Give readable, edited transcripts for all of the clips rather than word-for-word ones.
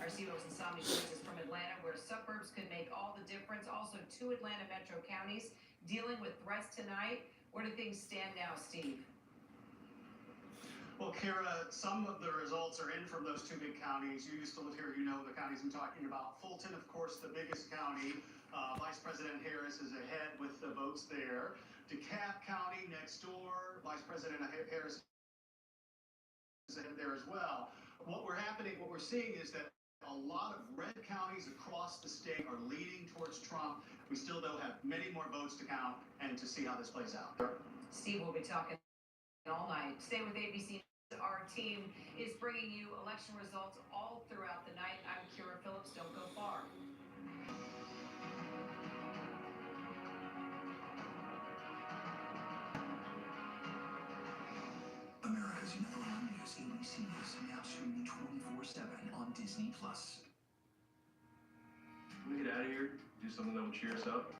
Arcebo's Insomni joins us from Atlanta, where suburbs could make all the difference. Also, two Atlanta metro counties dealing with threats tonight. Where do things stand now, Steve? Well, Kara, some of the results are in from those two big counties. You used to live here, you know the counties I'm talking about. Fulton, of course, the biggest county. Vice President Harris is ahead with the votes there. DeKalb County next door, Vice President Harris is ahead there as well. What we're seeing is that a lot of red counties across the state are leaning towards Trump. We still, though, have many more votes to count and to see how this plays out. Steve will be talking all night. Stay with ABC. Our team is bringing you election results all throughout the night. I'm Kira Phillips. Don't go far. America's #1 news, ABC News, now streaming 24/7 on Disney+. Can we get out of here? Do something that will cheer us up?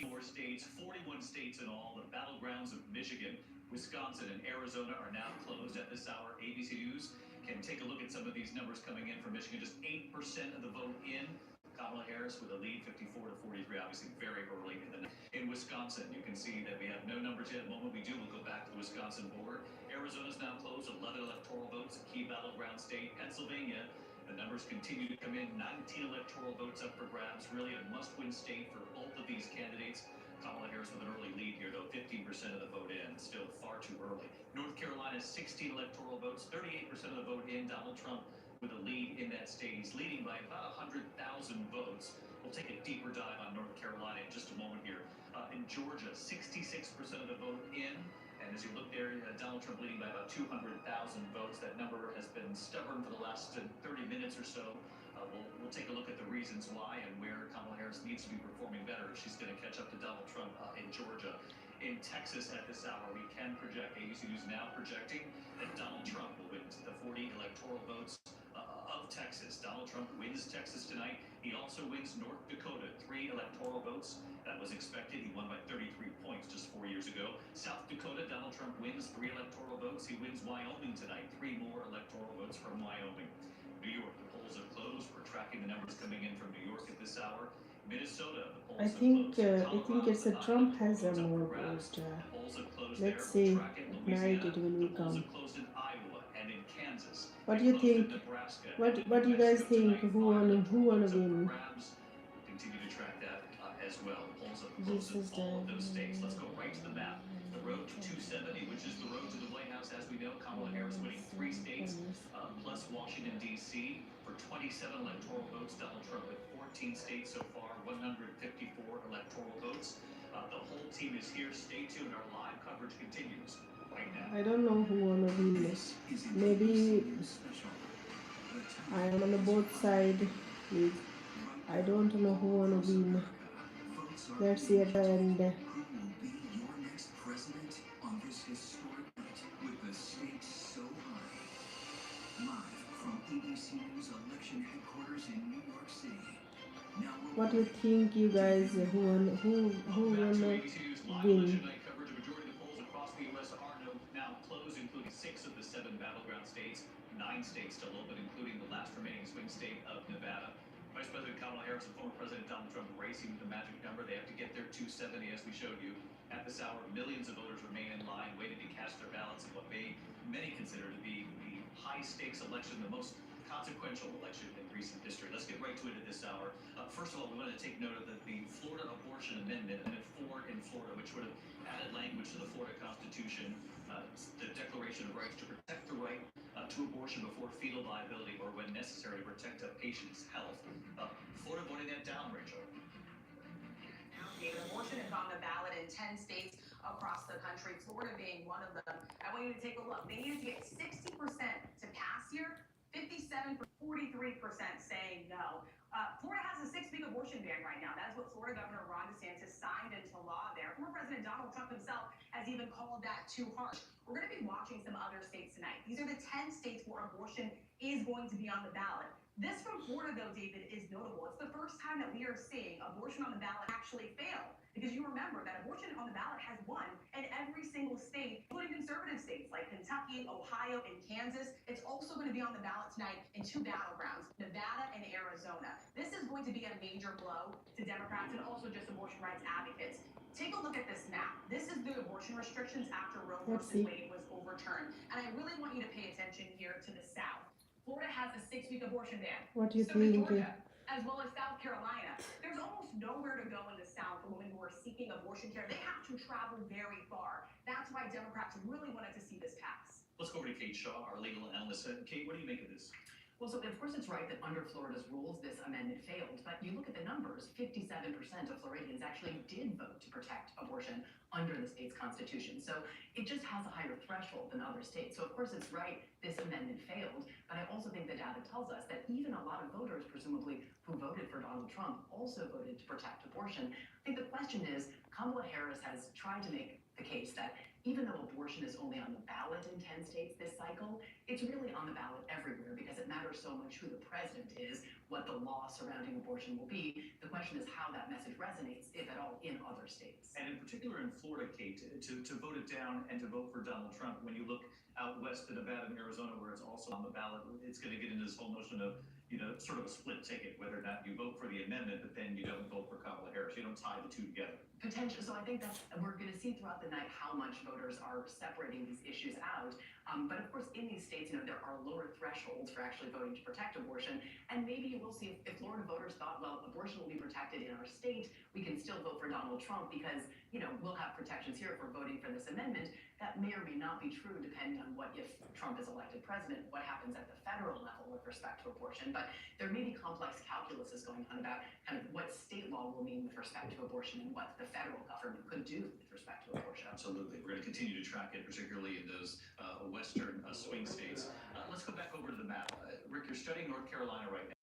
More states, 41 states in all. The battlegrounds of Michigan, Wisconsin, and Arizona are now closed at this hour. ABC News can take a look at some of these numbers coming in from Michigan. Just 8% of the vote in. Kamala Harris with a lead, 54 to 43, obviously very early in the night. In Wisconsin, you can see that we have no numbers yet. The moment we do, we'll go back to the Wisconsin board. Arizona's now closed, 11 electoral votes, a key battleground state. Pennsylvania, the numbers continue to come in. 19 electoral votes up for grabs. Really a must-win state for both of these candidates. Kamala Harris with an early lead here, though, 15% of the vote in. Still far too early. North Carolina, 16 electoral votes, 38% of the vote in. Donald Trump with a lead in that state. He's leading by about 100,000 votes. We'll take a deeper dive on North Carolina in just a moment here. In Georgia, 66% of the vote in. And as you look there, Donald Trump leading by about 200,000 votes. That number has been stubborn for the last 30 minutes or so. We'll take a look at the reasons why and where Kamala Harris needs to be performing better if she's going to catch up to Donald Trump in Georgia. In Texas at this hour, we can project, ABC News now projecting that Donald Trump will win the 40 electoral votes of Texas. Donald Trump wins Texas tonight. He also wins North Dakota, 3 electoral votes. That was expected. He won by 33 points just 4 years ago. South Dakota, Donald Trump wins 3 electoral votes. He wins Wyoming tonight, 3 more electoral votes from Wyoming. New York, the polls are closed. We're tracking the numbers coming in from New York at this hour. Minnesota, the polls I have think closed. I think it's a Trump has a more vote. Polls have closed Let's there. see We'll track it in at night it will The polls become. have closed in Iowa and in Kansas. What do They you closed in think? Nebraska and What in do you New guys Mexico think? tonight. Who wanna Votes up for win? grabs. We'll continue to track that as well. The polls have This closed is in all of those the states. Let's go right to the map. The road to 270, which is the road to the White House, as we know. Kamala Harris winning 3 states, plus Washington, D.C. for 27 electoral votes. Donald Trump with 14 states so far, 154 electoral votes. The whole team is here. Stay tuned. Our live coverage continues right now. I don't know who wanna win this. Maybe I am on the both side with I don't know who wanna win. Let's see at the end. Who will be your next president on this historic night with the stakes so high? Live from ABC News election headquarters in New York City. Now What do you think, you guys? Who Back to gonna ABC News live election win? night coverage. A majority of the polls across the U.S. are now closed, including 6 of the 7 battleground states, 9 states still open, including the last remaining swing state of Nevada. Vice President Kamala Harris and former President Donald Trump racing with the magic number. They have to get their 270, as we showed you. At this hour, millions of voters remain in line, waiting to cast their ballots in what many consider to be the high-stakes election, the most consequential election in recent history. Let's get right to it at this hour. First of all, we want to take note of the Florida Abortion Amendment, Amendment 4 in Florida, which would have added language to the Florida Constitution, the Declaration of Rights to protect the right to abortion before fetal viability or when necessary to protect a patient's health. Florida voting that down, Rachel. David, abortion is on the ballot in 10 states across the country, Florida being one of them. I want you to take a look. They needed to get 60% to pass here, 57, 43% saying no. Florida has a 6-week abortion ban right now. That is what Florida Governor Ron DeSantis signed into law there. Former President Donald Trump himself has even called that too harsh. We're going to be watching some other states tonight. These are the 10 states where abortion is going to be on the ballot. This from Florida, though, David, is notable. It's the first time that we are seeing abortion on the ballot actually fail. Because you remember that abortion on the ballot has won in every single state, including conservative states like Kentucky, Ohio, and Kansas. It's also going to be on the ballot tonight in 2 battlegrounds, Nevada and Arizona. This is going to be a major blow to Democrats and also just abortion rights advocates. Take a look at this map. This is the abortion restrictions after Roe versus Wade was overturned. And I really want you to pay attention here to the South. Florida has a 6-week abortion ban. What do you So does think? Georgia, as well as South Carolina. There's almost nowhere to go in the South for women who are seeking abortion care. They have to travel very far. That's why Democrats really wanted to see this pass. Let's go over to Kate Shaw, our legal analyst. Kate, what do you make of this? Well, so of course it's right that under Florida's rules, this amendment failed, but you look at the numbers, 57% of Floridians actually did vote to protect abortion under the state's constitution. So it just has a higher threshold than other states. So of course it's right, this amendment failed, but I also think the data tells us that even a lot of voters, presumably, who voted for Donald Trump also voted to protect abortion. I think the question is, Kamala Harris has tried to make the case that even though abortion is only on the ballot in 10 states this cycle, it's really on the ballot everywhere because it matters so much who the president is, what the law surrounding abortion will be. The question is how that message resonates, if at all, in other states. And in particular in Florida, Kate, to vote it down and to vote for Donald Trump, when you look out west to Nevada and Arizona, where it's also on the ballot, it's going to get into this whole notion of, sort of a split ticket, whether or not you vote for the amendment, but then you don't vote for Kamala Harris. You don't tie the two together. Potential. So I think we're going to see throughout the night how much voters are separating these issues out. But of course, in these states, there are lower thresholds for actually voting to protect abortion. And maybe you will see if Florida voters thought, well, abortion will be protected in our state, we can still vote for Donald Trump because, we'll have protections here if we're voting for this amendment. That may or may not be true depending on what if Trump is elected president, what happens at the federal level with respect to abortion. But there may be complex calculuses going on about kind of what state law will mean with respect to abortion and what the federal government could do with respect to abortion. Absolutely. We're going to continue to track it, particularly in those western swing states. Let's go back over to the map. Rick, you're studying North Carolina right now.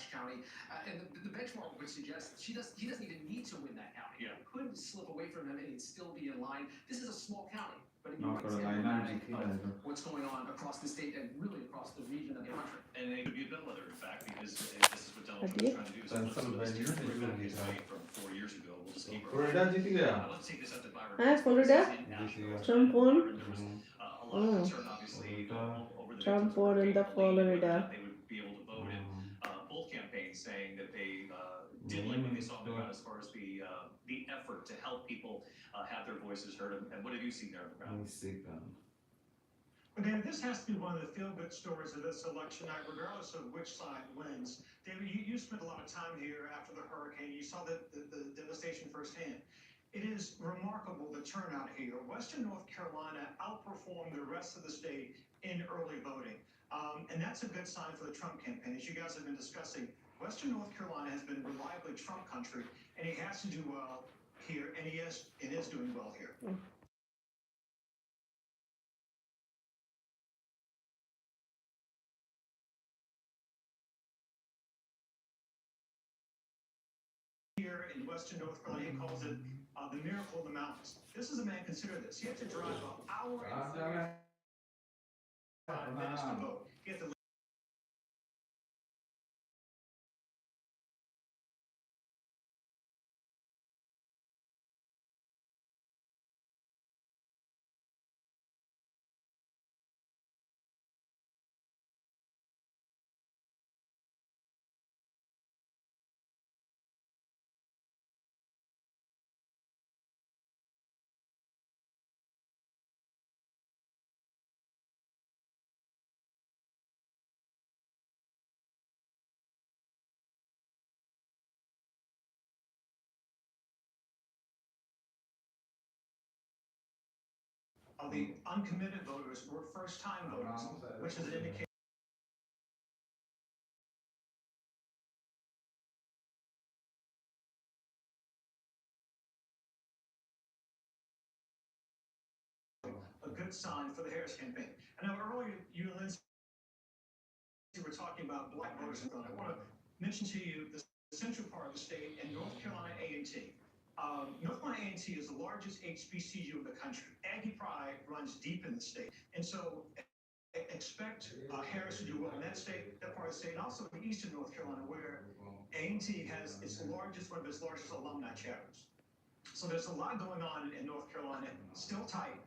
Ashe County, and the benchmark would suggest he doesn't even need to win that county. Yeah. It could slip away from him and he'd still be in line. This is a small county, but North it's Carolina emblematic GT of leader. what's going on across the state and really across the region of the country. And they could be a bellwether, in fact, because this is what Donald Trump's trying to do. So let's from 4 years ago. We'll just keep Florida जीत गया let's take this up to Byron. हाँ, Florida? Trump won? There was a lot of concern, obviously, over the Trump victims won in the of hurricane Helene, Florida. whether or not they would be able to vote in both campaigns, saying that they did like what they saw on the ground as far as the effort to help people have their voices heard. And what have you seen there on the ground? But David, this has to be one of the feel-good stories of this election night, regardless of which side wins. David, you spent a lot of time here after the hurricane. You saw the devastation firsthand. It is remarkable the turnout here. Western North Carolina outperformed the rest of the state in early voting. And that's a good sign for the Trump campaign. As you guys have been discussing, Western North Carolina has been reliably Trump country, and he has to do well here, and it is doing well here. Here in Western North Carolina, he calls it the miracle of the mountains. This is a man, consider this. He had to drive an hour and 35 minutes to vote. He had to the uncommitted voters were first-time voters, which is an indication a good sign for the Harris campaign. I know earlier you and Lindsay were talking about black voters in Carolina. I want to mention to you the central part of the state and North Carolina A&T. North Carolina A&T is the largest HBCU in the country. Aggie pride runs deep in the state. And so expect Harris to do well in that state, that part of the state, and also in eastern North Carolina, where A&T has one of its largest alumni chapters. So there's a lot going on in North Carolina, still tight,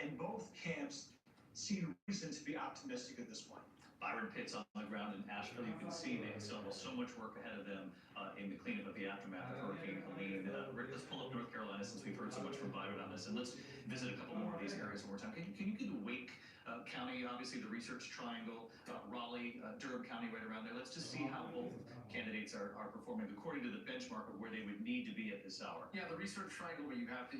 and both camps see reason to be optimistic at this point. Byron Pitts on the ground in Asheville. You can see they still have so much work ahead of them in the cleanup of the aftermath of Hurricane Helene. Rick, let's pull up North Carolina since we've heard so much from Byron on this, and let's visit a couple more of these areas one more time. Can you get Wake County, obviously the Research Triangle, Raleigh, Durham County right around there? Let's just see how both candidates are performing according to the benchmark of where they would need to be at this hour. Yeah, the Research Triangle where you have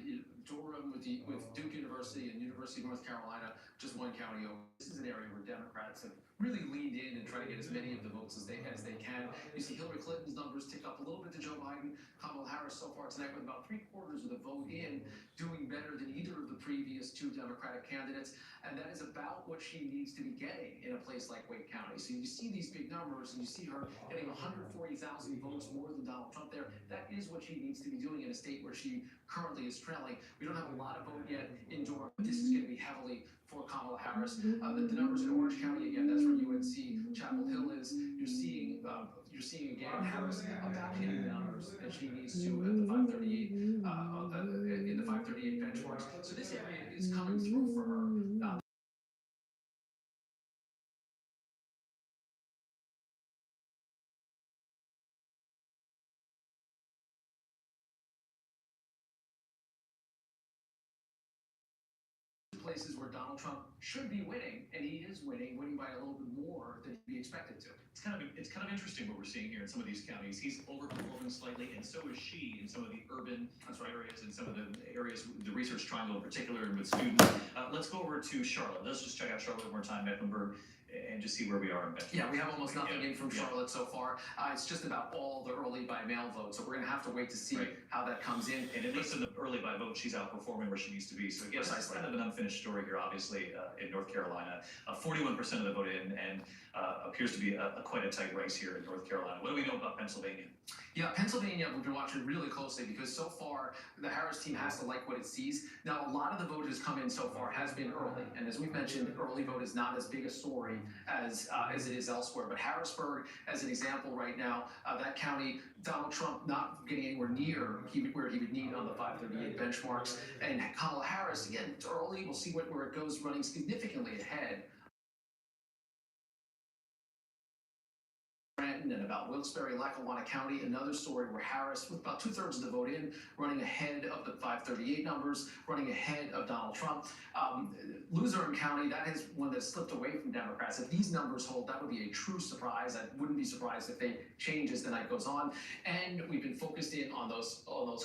Durham with Duke University and University of North Carolina, just one county over. This is an area where Democrats have really leaned in and tried to get as many of the votes as they can. You see Hillary Clinton's numbers tick up a little bit to Joe Biden. Kamala Harris so far tonight with about 3/4 of the vote in, doing better than either of the previous two Democratic candidates. And that is about what she needs to be getting in a place like Wake County. So you see these big numbers and you see her getting 140,000 votes more than Donald Trump there. That is what she needs to be doing in a state where she currently is trailing. We don't have a lot of vote yet in Durham, but this is going to be heavily for Kamala Harris. The numbers in Orange County, again, that's where UNC Chapel Hill is. You're seeing again Harris about hitting the numbers that she needs to at the 538 in the 538 benchmarks. So this area is coming through for her. Places where Donald Trump should be winning, and he is winning by a little bit more than he'd be expected to. It's kind of interesting what we're seeing here in some of these counties. He's overperforming slightly, and so is she in some of the urban areas and some of the areas, the Research Triangle in particular, and with students. Let's go over to Charlotte. Let's just check out Charlotte one more time. Mecklenburg and just see where we are in Benjamin. Yeah, we have almost nothing in from Yeah. Charlotte so far. It's just about all the early by mail votes, so we're going to have to wait to see Right. how that comes in. And at least in the early by vote, she's outperforming where she needs to be. So again, it's Precisely. kind of an unfinished story here, obviously, in North Carolina. 41% of the vote in, and appears to be quite a tight race here in North Carolina. What do we know about Pennsylvania? Yeah, Pennsylvania, we've been watching really closely because so far the Harris team has to like what it sees. Now, a lot of the vote has come in so far has been early, and as we've mentioned, early vote is not as big a story as it is elsewhere. But Harrisburg, as an example, right now, that county, Donald Trump not getting anywhere near where he would need on the 538 benchmarks, and Kamala Harris, again, it's early. We'll see where it goes, running significantly ahead. And about Wilkes-Barre, Lackawanna County, another story where Harris, with about 2/3 of the vote in, running ahead of the 538 numbers, running ahead of Donald Trump. Luzerne County, that is one that slipped away from Democrats. If these numbers hold, that would be a true surprise. I wouldn't be surprised if they change as the night goes on. And we've been focused in on those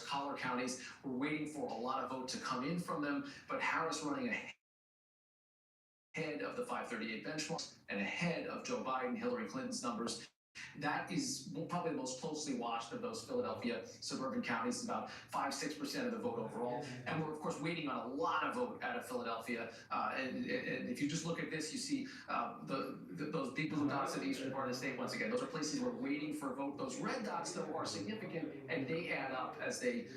collar counties. We're waiting for a lot of vote to come in from them, but Harris running ahead of the 538 benchmarks and ahead of Joe Biden, Hillary Clinton's numbers. That is probably the most closely watched of those Philadelphia suburban counties, about 5-6% of the vote overall. And we're, of course, waiting on a lot of vote out of Philadelphia. And if you just look at this, you see those big blue dots in the eastern part of the state. Once again, those are places we're waiting for a vote. Those red dots, though, are significant, and they add up as they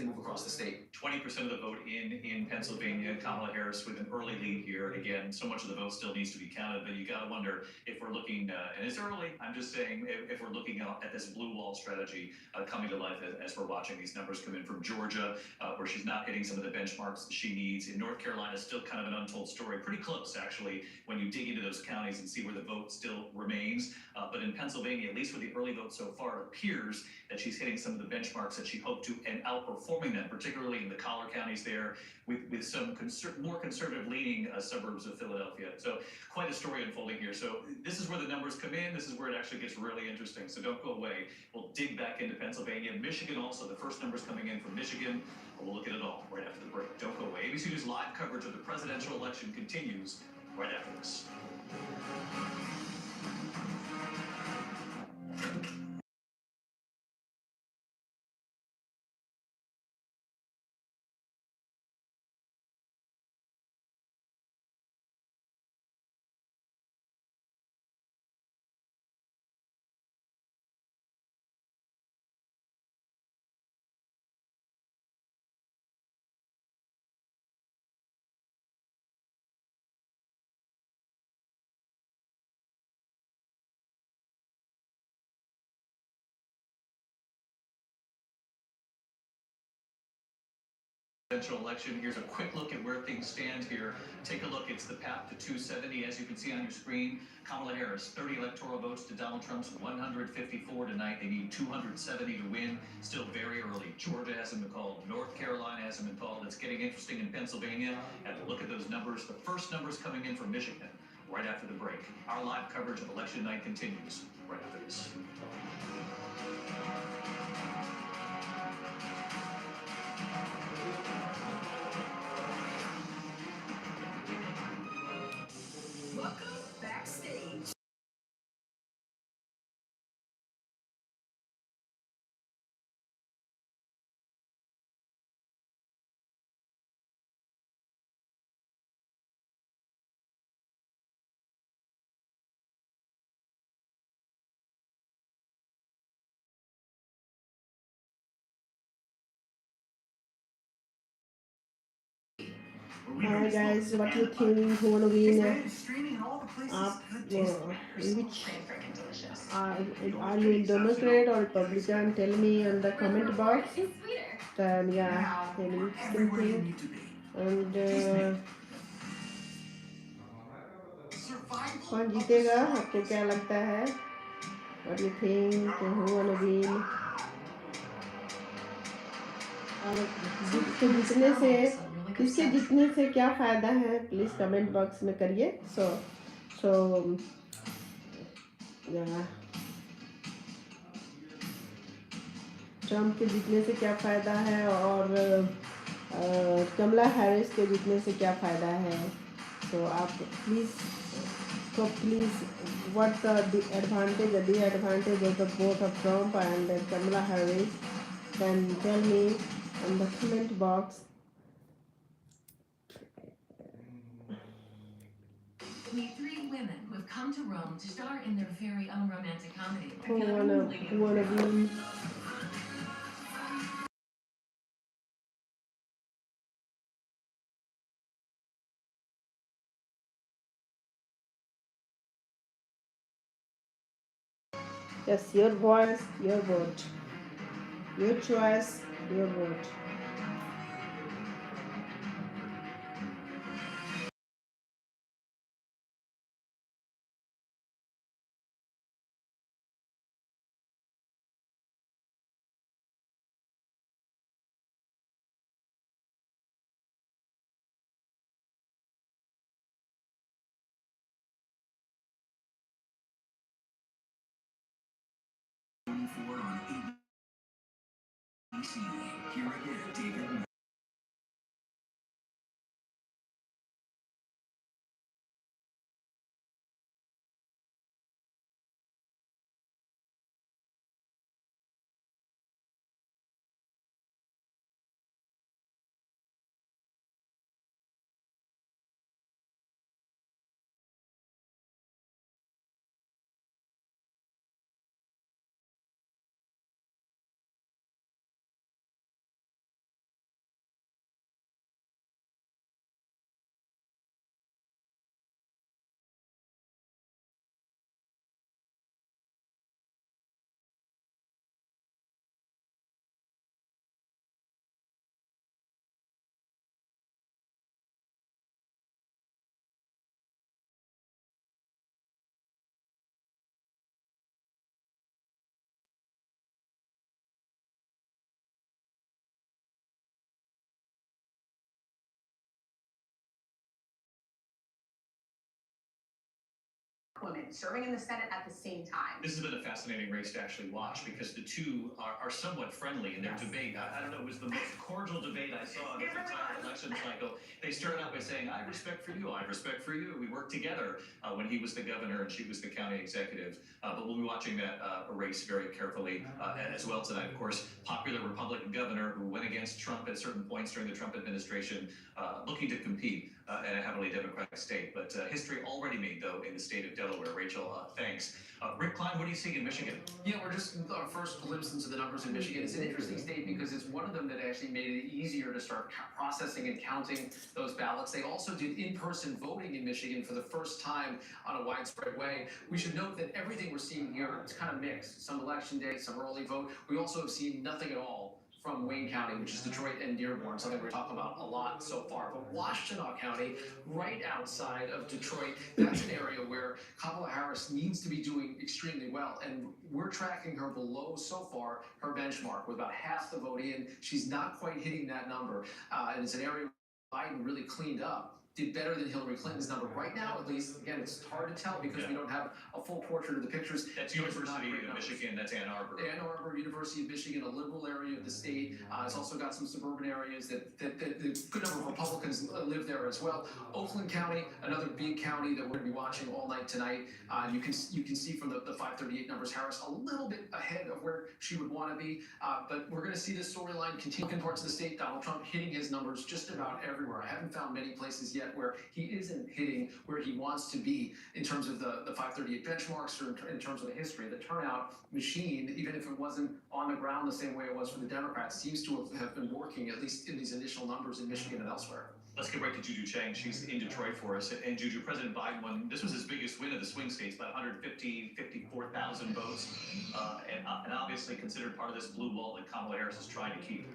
move across the state. 20% of the vote in Pennsylvania. Kamala Harris with an early lead here. And again, so much of the vote still needs to be counted, but you got to wonder if we're looking, and it's early, I'm just saying, if we're looking at this blue wall strategy coming to life as we're watching these numbers come in from Georgia, where she's not hitting some of the benchmarks that she needs. In North Carolina, still kind of an untold story. Pretty close, actually, when you dig into those counties and see where the vote still remains. But in Pennsylvania, at least with the early vote so far, it appears that she's hitting some of the benchmarks that she hoped to and outperforming them, particularly in the collar counties there with some more conservative leaning suburbs of Philadelphia. So quite a story unfolding here. So this is where the numbers come in. This is where it actually gets really interesting. So don't go away. We'll dig back into Pennsylvania. Michigan also, the first numbers coming in from Michigan. We'll look at it all right after the break. Don't go away. ABC News live coverage of the presidential election continues right after this. Presidential election. Here's a quick look at where things stand here. Take a look. It's the path to 270, as you can see on your screen. Kamala Harris, 30 electoral votes to Donald Trump's 154 tonight. They need 270 to win. Still very early. Georgia hasn't been called. North Carolina hasn't been called. It's getting interesting in Pennsylvania. Have to look at those numbers. The first numbers coming in from Michigan right after the break. Our live coverage of election night continues right after this. Welcome backstage. Hi guys, what you think? Who wanna win? Are you Democrat or Republican? Tell me in the comment box. Then yeah, any something. And कौन जीतेगा? आपको क्या लगता है? What do you think? Who wanna win? और इसके जीतने से क्या फ़ायदा है? प्लीज़ कमेंट बॉक्स में करिए. So yeah. ट्रम्प के जीतने से क्या फ़ायदा है और कमला हैरिस के जीतने से क्या फ़ायदा है? तो आप please So please, what the advantage, the disadvantage of the both of Trump and Kamala Harris? Then tell me in the comment box. Meet three women who have come to Rome to star in their very own romantic comedy. Who wanna be? Yes, your voice, your vote. Your choice, your vote. On ABC. Here again, David. Women serving in the Senate at the same time. This has been a fascinating race to actually watch because the two are somewhat friendly in their debate. I don't know, it was the most cordial debate I saw in the entire election cycle. They started out by saying, I respect for you, I respect for you. We worked together when he was the governor and she was the county executive. But we'll be watching that race very carefully as well tonight. Of course, popular Republican governor who went against Trump at certain points during the Trump administration, looking to compete in a heavily Democratic state. But history already made, though, in the state of Delaware. Rachel, thanks. Rick Klein, what do you see in Michigan? Yeah, we're just our first glimpse into the numbers in Michigan. It's an interesting state because it's one of them that actually made it easier to start processing and counting those ballots. They also did in-person voting in Michigan for the first time on a widespread way. We should note that everything we're seeing here is kind of mixed. Some election day, some early vote. We also have seen nothing at all from Wayne County, which is Detroit and Dearborn, something we're talking about a lot so far. But Washtenaw County, right outside of Detroit, that's an area where Kamala Harris needs to be doing extremely well. And we're tracking her below, so far, her benchmark with about half the vote in. She's not quite hitting that number. And it's an area where Biden really cleaned up. Did better than Hillary Clinton's number right now, at least. Again, it's hard to tell because we don't have a full portrait of the pictures. That's University of Michigan, that's Ann Arbor. Ann Arbor, University of Michigan, a liberal area of the state. It's also got some suburban areas that a good number of Republicans live there as well. Oakland County, another big county that we're going to be watching all night tonight. You can see from the 538 numbers, Harris a little bit ahead of where she would want to be. But we're going to see this storyline continue in parts of the state. Donald Trump hitting his numbers just about everywhere. I haven't found many places yet where he isn't hitting where he wants to be in terms of the 538 benchmarks or in terms of the history. The turnout machine, even if it wasn't on the ground the same way it was for the Democrats, seems to have been working, at least in these initial numbers in Michigan and elsewhere. Let's get right to Juju Chang. She's in Detroit for us. And Juju, President Biden won. This was his biggest win of the swing states, about 54,000 votes. And obviously considered part of this blue wall that Kamala Harris is trying to keep.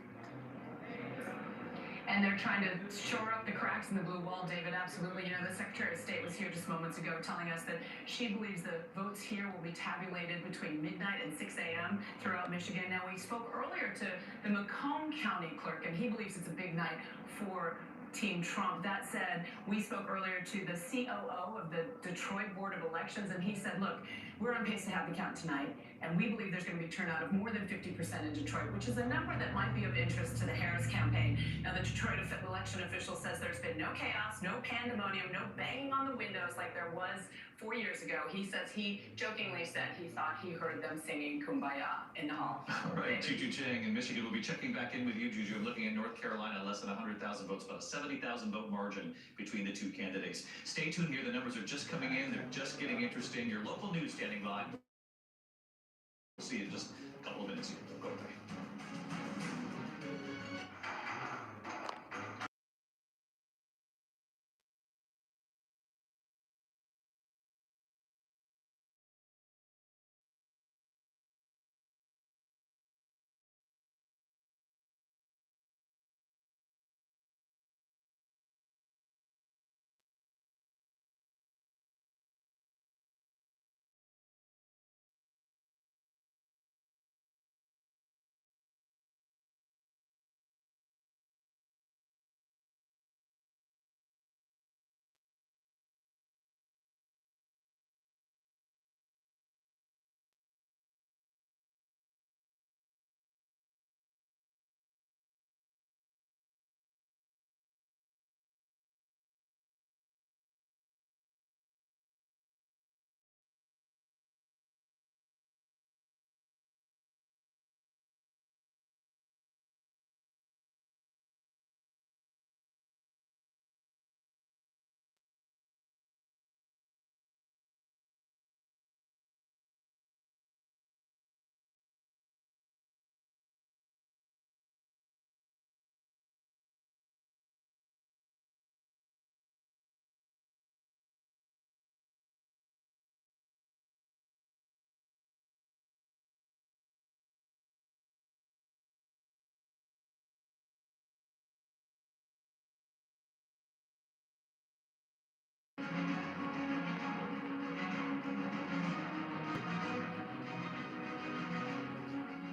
And they're trying to shore up the cracks in the blue wall, David, absolutely. You know, the Secretary of State was here just moments ago telling us that she believes the votes here will be tabulated between midnight and 6 a.m. throughout Michigan. Now, we spoke earlier to the Macomb County clerk, and he believes it's a big night for Team Trump. That said, we spoke earlier to the COO of the Detroit Board of Elections, and he said, look, we're on pace to have the count tonight, and we believe there's going to be turnout of more than 50% in Detroit, which is a number that might be of interest to the Harris campaign. Now, the Detroit election official says there's been no chaos, no pandemonium, no banging on the windows like there was 4 years ago, he says he jokingly said he thought he heard them singing Kumbaya in the hall. All right, Juju Chang in Michigan will be checking back in with you, Juju. Looking at North Carolina, less than 100,000 votes, about a 70,000 vote margin between the two candidates. Stay tuned here. The numbers are just coming in. They're just getting interesting. Your local news standing by. We'll see you in just a couple of minutes here. Go away.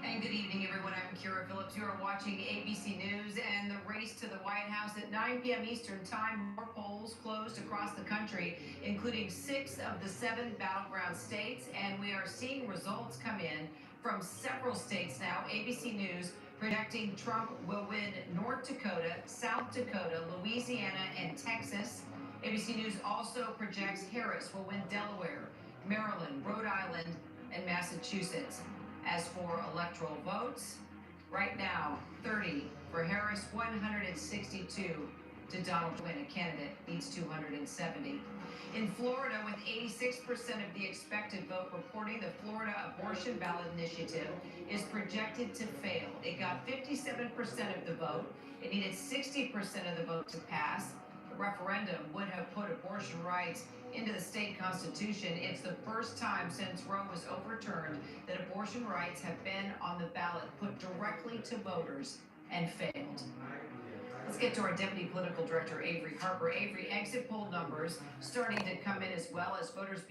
And good evening, everyone. I'm Kira Phillips. You are watching ABC News and the race to the White House at 9 p.m. Eastern Time. More polls closed across the country, including 6 of the 7 battleground states. And we are seeing results come in from several states now. ABC News projecting Trump will win North Dakota, South Dakota, Louisiana, and Texas. ABC News also projects Harris will win Delaware, Maryland, Rhode Island, and Massachusetts. As for electoral votes, right now, 30 for Harris, 162 to Donald Trump. A candidate needs 270. In Florida, with 86% of the expected vote reporting, the Florida Abortion Ballot Initiative is projected to fail. It got 57% of the vote. It needed 60% of the vote to pass. The referendum would have put abortion rights into the state constitution. It's the first time since Roe was overturned that abortion rights have been on the ballot, put directly to voters, and failed. Let's get to our Deputy Political Director, Avery Harper. Avery, exit poll numbers starting to come in as well as voters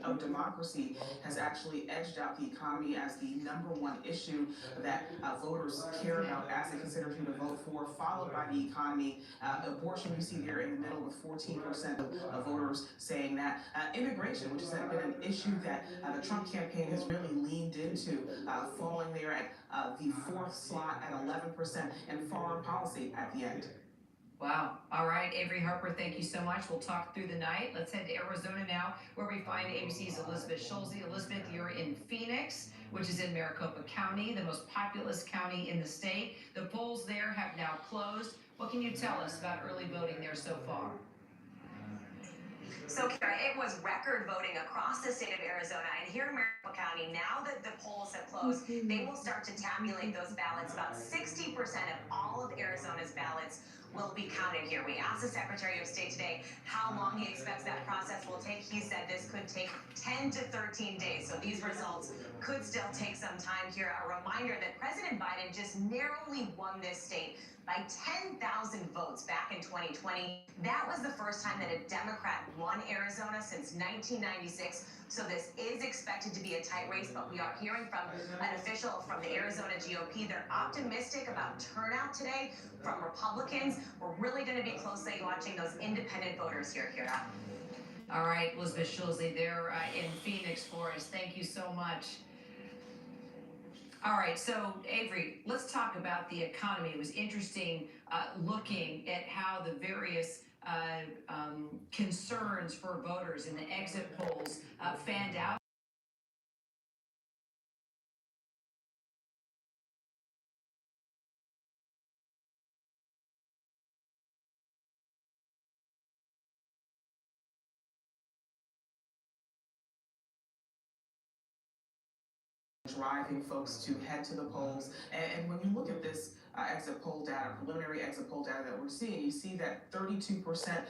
of democracy has actually edged out the economy as the #1 issue that voters care about as they consider who to vote for, followed by the economy. Abortion, you see there in the middle with 14% of voters saying that. Immigration, which has been an issue that the Trump campaign has really leaned into, falling there at the 4th slot at 11%, and foreign policy at the end. Wow. All right, Avery Harper, thank you so much. We'll talk through the night. Let's head to Arizona now, where we find ABC's Elizabeth Schulze. Elizabeth, you're in Phoenix, which is in Maricopa County, the most populous county in the state. The polls there have now closed. What can you tell us about early voting there so far? So, Kara, it was record voting across the state of Arizona, and here in Maricopa County, now that the polls have closed, they will start to tabulate those ballots. About 60% of all of Arizona's ballots will be counted here. We asked the Secretary of State today how long he expects that process will take. He said this could take 10 to 13 days, so these results could still take some time here. A reminder that President Biden just narrowly won this state by 10,000 votes back in 2020. That was the first time that a Democrat won Arizona since 1996. So this is expected to be a tight race, but we are hearing from an official from the Arizona GOP. They're optimistic about turnout today from Republicans. We're really going to be closely watching those independent voters here, Kira. All right, Elizabeth Schulze there in Phoenix for us. Thank you so much. All right, so Avery, let's talk about the economy. It was interesting looking at how the various concerns for voters in the exit polls fanned out. Driving folks to head to the polls. And when you look at this exit poll data, preliminary exit poll data that we're seeing, you see that 32%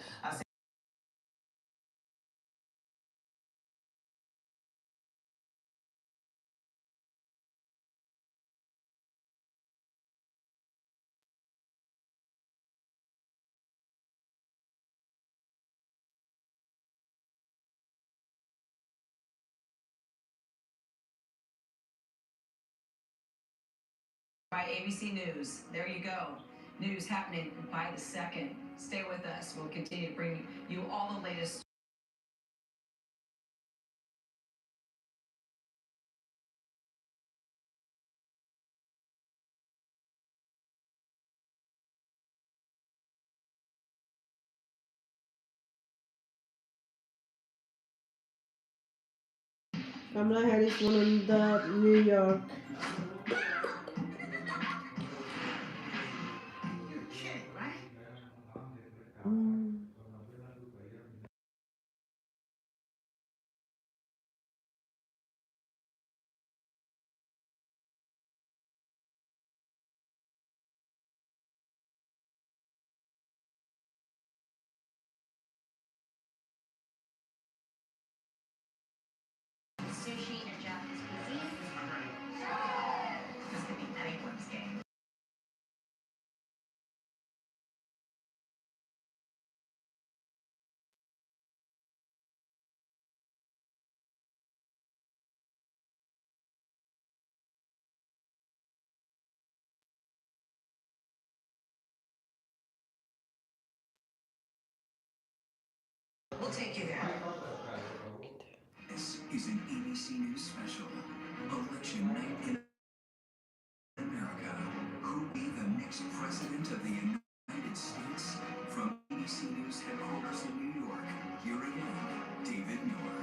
By ABC News. There you go. News happening by the second. Stay with us. We'll continue to bring you all the latest. Kamala Harris won the New York. You're kidding, right? Sushi and Japanese cuisine. This could be anyone's game. We'll take you there. This is an ABC News special. Election night in America. Who will be the next president of the United States? From ABC News headquarters in New York, here again, David Miller.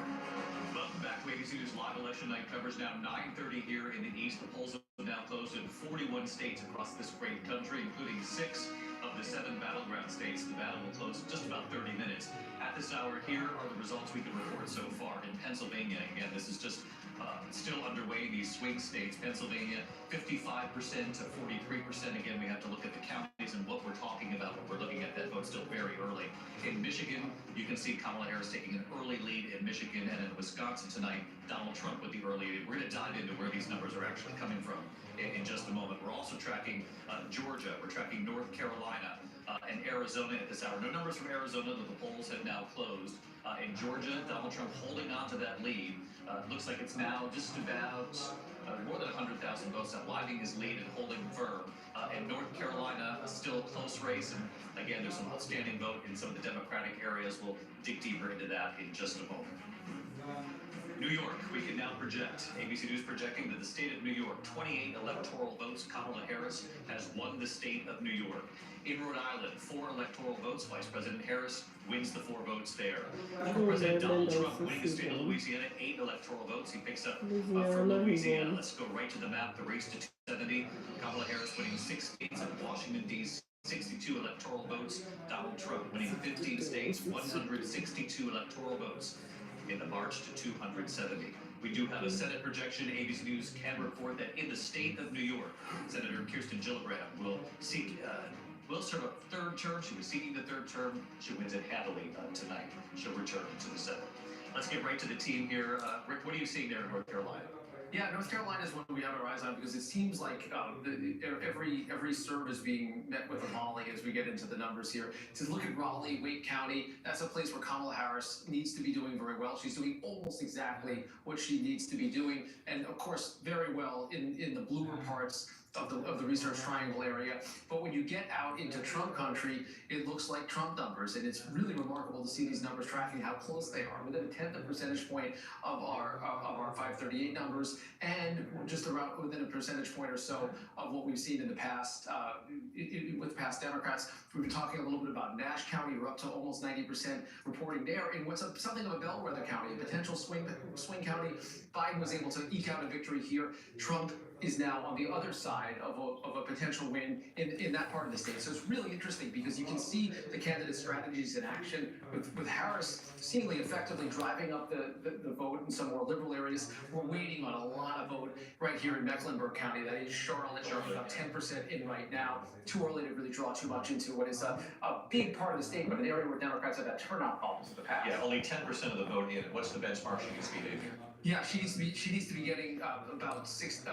Welcome back to ABC News Live Election Night coverage now 9:30 here in the East. The polls have now closed in 41 states across this great country, including 6 of the 7 battleground states. The battle will close in just about 30 minutes. At this hour, here are the results we can report so far. In Pennsylvania, again, this is just still underway, these swing states. Pennsylvania, 55% to 43%. Again, we have to look at the counties and what we're talking about when we're looking at that vote still very early. In Michigan, you can see Kamala Harris taking an early lead in Michigan, and in Wisconsin tonight, Donald Trump with the early lead. We're going to dive into where these numbers are actually coming from in just a moment. We're also tracking Georgia, we're tracking North Carolina, and Arizona at this hour. No numbers from Arizona, though the polls have now closed. In Georgia, Donald Trump holding on to that lead. Looks like it's now just about more than 100,000 votes now, widening his lead and holding firm. In North Carolina, still a close race, and again, there's some outstanding vote in some of the Democratic areas. We'll dig deeper into that in just a moment. New York, we can now project. ABC News projecting that the state of New York, 28 electoral votes. Kamala Harris has won the state of New York. In Rhode Island, 4 electoral votes. Vice President Harris wins the 4 votes there. Former President Donald Trump winning the state of Louisiana, 8 electoral votes. He picks up from Louisiana. Let's go right to the map. The race to 270. Kamala Harris winning 6 states in Washington, D.C. 62 electoral votes. Donald Trump winning 15 states, 162 electoral votes in the march to 270. We do have a Senate projection. ABC News can report that in the state of New York, Senator Kirsten Gillibrand will serve a 3rd term. She was seeking the 3rd term. She wins it handily tonight. She'll return to the Senate. Let's get right to the team here. Rick, what are you seeing there in North Carolina? Yeah, North Carolina is one we have our eyes on because it seems like every serve is being met with a volley as we get into the numbers here. To look at Raleigh, Wake County, that's a place where Kamala Harris needs to be doing very well. She's doing almost exactly what she needs to be doing, and of course, very well in the bluer parts of the Research Triangle area. But when you get out into Trump country, it looks like Trump numbers, and it's really remarkable to see these numbers tracking how close they are, within a tenth of a percentage point of our 538 numbers, and just around within a percentage point or so of what we've seen in the past with past Democrats. We've been talking a little bit about Nash County. We're up to almost 90% reporting there, in what's something of a bellwether county, a potential swing county. Biden was able to eke out a victory here. Trump is now on the other side of a potential win in that part of the state. So it's really interesting because you can see the candidate strategies in action with Harris seemingly effectively driving up the vote in some more liberal areas. We're waiting on a lot of vote right here in Mecklenburg County. That is Charlotte, about 10% in right now. Too early to really draw too much into what is a big part of the state, but an area where Democrats have had turnout problems in the past. Yeah, only 10% of the vote in. What's the benchmark she needs to be hitting here? Yeah, she needs to be getting about six.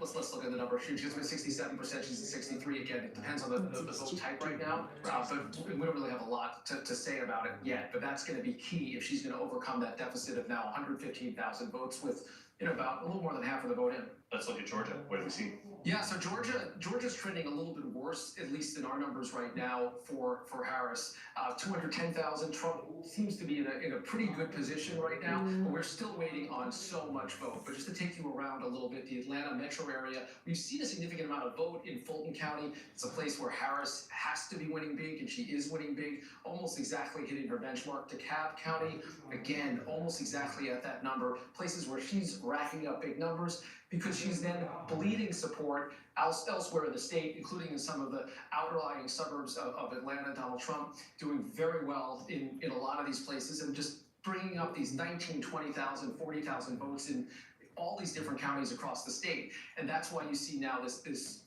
Let's look at the number. She's at 67%. She's at 63 again. It depends on the vote type right now. But we don't really have a lot to say about it yet. But that's going to be key if she's going to overcome that deficit of now 115,000 votes with about a little more than half of the vote in. Let's look at Georgia. What do we see? Yeah, so Georgia's trending a little bit worse, at least in our numbers right now for Harris. 210,000. Trump seems to be in a pretty good position right now, but we're still waiting on so much vote. But just to take you around a little bit, the Atlanta metro area, we've seen a significant amount of vote in Fulton County. It's a place where Harris has to be winning big, and she is winning big, almost exactly hitting her benchmark. DeKalb County, again, almost exactly at that number. Places where she's racking up big numbers, because she's then bleeding support elsewhere in the state, including in some of the outlying suburbs of Atlanta. Donald Trump doing very well in a lot of these places, and just bringing up these 19, 20,000, 40,000 votes in all these different counties across the state. And that's why you see now this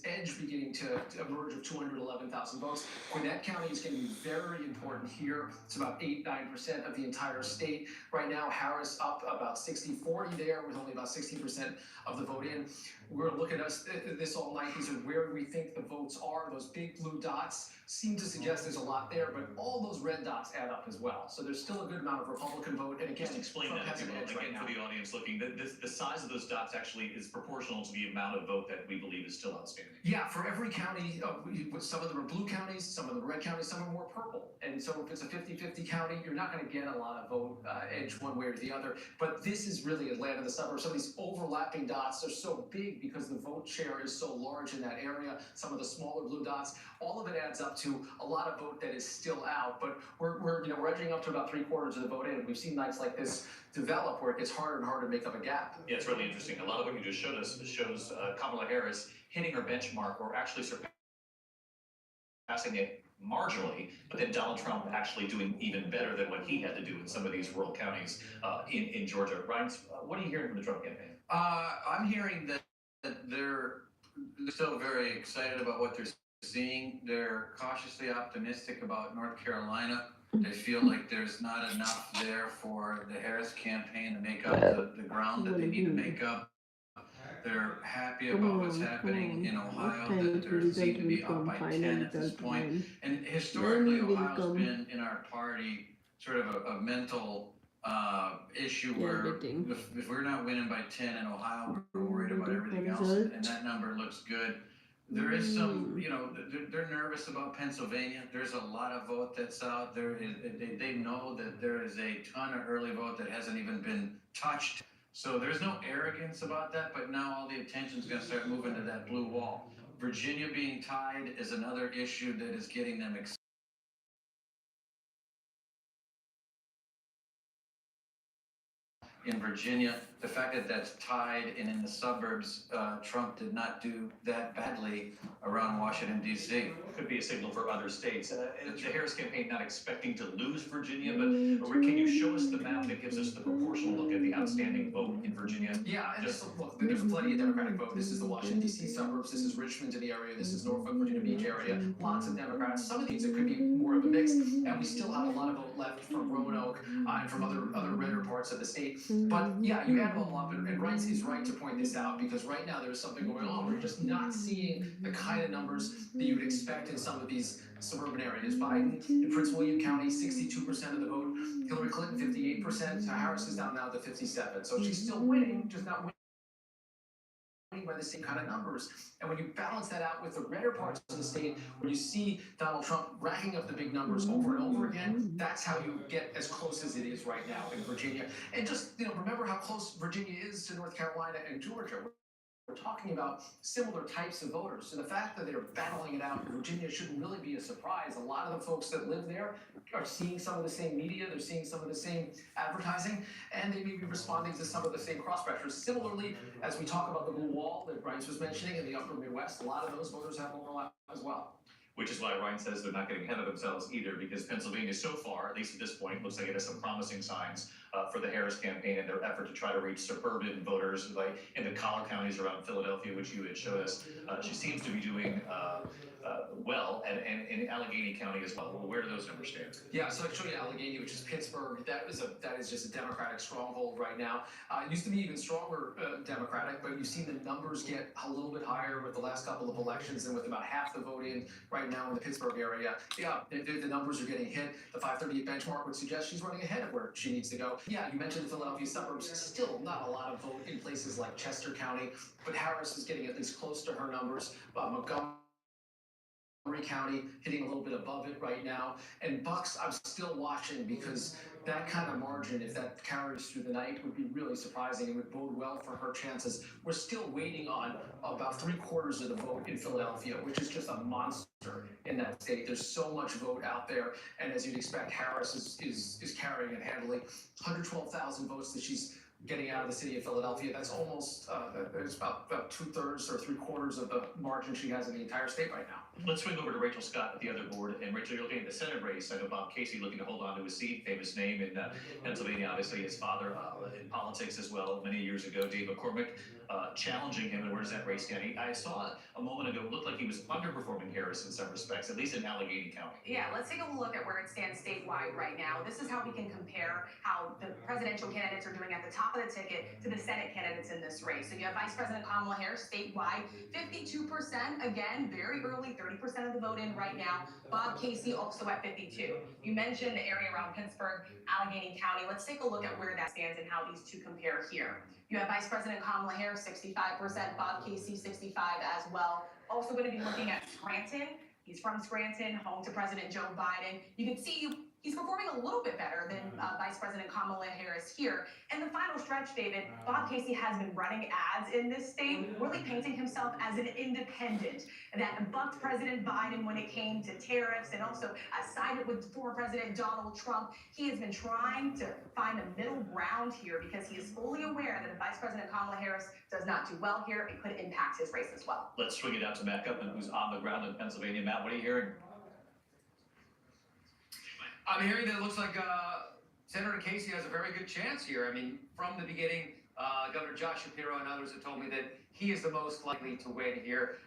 edge beginning to emerge of 211,000 votes. Gwinnett County is going to be very important here. It's about 8-9% of the entire state. Right now, Harris up about 60-40 there, with only about 16% of the vote in. We're going to look at this all night. These are where we think the votes are. Those big blue dots seem to suggest there's a lot there, but all those red dots add up as well. So there's still a good amount of Republican vote. And again, just explain that again for the audience looking. The size of those dots actually is proportional to the amount of vote that we believe is still outstanding. Yeah, for every county, some of them are blue counties, some of them are red counties, some are more purple. And so if it's a 50-50 county, you're not going to get a lot of vote edge one way or the other. But this is really Atlanta, the suburbs. Some of these overlapping dots are so big because the vote share is so large in that area. Some of the smaller blue dots, all of it adds up to a lot of vote that is still out. But we're edging up to about 3/4 of the vote in. We've seen nights like this develop where it gets harder and harder to make up a gap. Yeah, it's really interesting. A lot of what you just showed us shows Kamala Harris hitting her benchmark, or actually surpassing it marginally, but then Donald Trump actually doing even better than what he had to do in some of these rural counties in Georgia. Ryan, what are you hearing from the Trump campaign? I'm hearing that they're still very excited about what they're seeing. They're cautiously optimistic about North Carolina. They feel like there's not enough there for the Harris campaign to make up the ground that they need to make up. They're happy about what's happening in Ohio, that they seem to be up by 10 at this point. And historically, Ohio's been in our party sort of a mental issue where if we're not winning by 10 in Ohio, we're worried about everything else, and that number looks good. There is some, they're nervous about Pennsylvania. There's a lot of vote that's out there. They know that there is a ton of early vote that hasn't even been touched. So there's no arrogance about that, but now all the attention is going to start moving to that blue wall. Virginia being tied is another issue that is getting them excited. In Virginia, the fact that that's tied, and in the suburbs, Trump did not do that badly around Washington, D.C. Could be a signal for other states. The Harris campaign not expecting to lose Virginia, but can you show us the map that gives us the proportional look at the outstanding vote in Virginia? Yeah, and look, there's plenty of Democratic vote. This is the Washington, D.C. suburbs. This is Richmond in the area. This is Norfolk, Virginia Beach area. Lots of Democrats. Some of these, it could be more of a mix, and we still have a lot of vote left from Roanoke and from other redder parts of the state. But yeah, you add them all up, and Rice is right to point this out, because right now there's something going on. We're just not seeing the kind of numbers that you would expect in some of these suburban areas. Biden in Prince William County, 62% of the vote. Hillary Clinton, 58%. Harris is down now to 57%. So she's still winning, just not winning by the same kind of numbers. And when you balance that out with the redder parts of the state, where you see Donald Trump racking up the big numbers over and over again, that's how you get as close as it is right now in Virginia. And just, remember how close Virginia is to North Carolina and Georgia. We're talking about similar types of voters. So the fact that they're battling it out in Virginia shouldn't really be a surprise. A lot of the folks that live there are seeing some of the same media, they're seeing some of the same advertising, and they may be responding to some of the same cross pressures. Similarly, as we talk about the blue wall that Bryce was mentioning in the upper Midwest, a lot of those voters have overlap as well. Which is why Ryan says they're not getting ahead of themselves either, because Pennsylvania so far, at least at this point, looks like it has some promising signs for the Harris campaign and their effort to try to reach suburban voters, like in the collar counties around Philadelphia, which you had showed us. She seems to be doing well, and in Allegheny County as well. Where do those numbers stand? Yeah, so I showed you Allegheny, which is Pittsburgh. That is just a Democratic stronghold right now. It used to be even stronger Democratic, but you've seen the numbers get a little bit higher with the last couple of elections, and with about half the vote in right now in the Pittsburgh area. Yeah, the numbers are getting hit. The 538 benchmark would suggest she's running ahead of where she needs to go. Yeah, you mentioned the Philadelphia suburbs. Still not a lot of vote in places like Chester County, but Harris is getting at least close to her numbers. Montgomery County hitting a little bit above it right now. And Bucks, I'm still watching, because that kind of margin, if that carries through the night, would be really surprising. It would bode well for her chances. We're still waiting on about 3/4 of the vote in Philadelphia, which is just a monster in that state. There's so much vote out there, and as you'd expect, Harris is carrying it handily. 112,000 votes that she's getting out of the city of Philadelphia. That's almost, there's about 2/3 or 3/4 of the margin she has in the entire state right now. Let's swing over to Rachel Scott at the other board. And Rachel, you're looking at the Senate race. I know Bob Casey looking to hold on to his seat, famous name in Pennsylvania, obviously his father in politics as well, many years ago. Dave McCormick challenging him, and where does that race stand? I saw a moment ago, it looked like he was underperforming Harris in some respects, at least in Allegheny County. Yeah, let's take a look at where it stands statewide right now. This is how we can compare how the presidential candidates are doing at the top of the ticket to the Senate candidates in this race. So you have Vice President Kamala Harris statewide, 52%, again, very early, 30% of the vote in right now. Bob Casey also at 52. You mentioned the area around Pittsburgh, Allegheny County. Let's take a look at where that stands and how these two compare here. You have Vice President Kamala Harris, 65%, Bob Casey, 65 as well. Also going to be looking at Scranton. He's from Scranton, home to President Joe Biden. You can see he's performing a little bit better than Vice President Kamala Harris here. And the final stretch, David, Bob Casey has been running ads in this state, really painting himself as an independent that bucked President Biden when it came to tariffs, and also sided with former President Donald Trump. He has been trying to find a middle ground here, because he is fully aware that if Vice President Kamala Harris does not do well here, it could impact his race as well. Let's swing it out to Matt Gutman, who's on the ground in Pennsylvania. Matt, what are you hearing? I'm hearing that it looks like Senator Casey has a very good chance here. I mean, from the beginning, Governor Josh Shapiro and others have told me that he is the most likely to win here.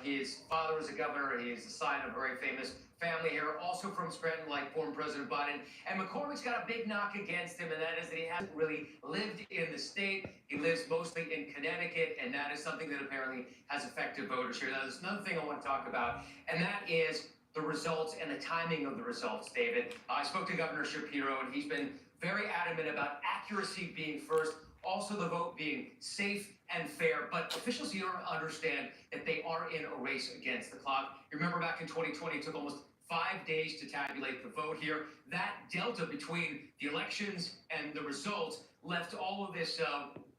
His father was a governor. He is the son of a very famous family here, also from Scranton, like former President Biden. And McCormick's got a big knock against him, and that is that he hasn't really lived in the state. He lives mostly in Connecticut, and that is something that apparently has affected voters here. Now, there's another thing I want to talk about, and that is the results and the timing of the results, David. I spoke to Governor Shapiro, and he's been very adamant about accuracy being first, also the vote being safe and fair. But officials here understand that they are in a race against the clock. You remember back in 2020, it took almost 5 days to tabulate the vote here. That delta between the elections and the results left all of this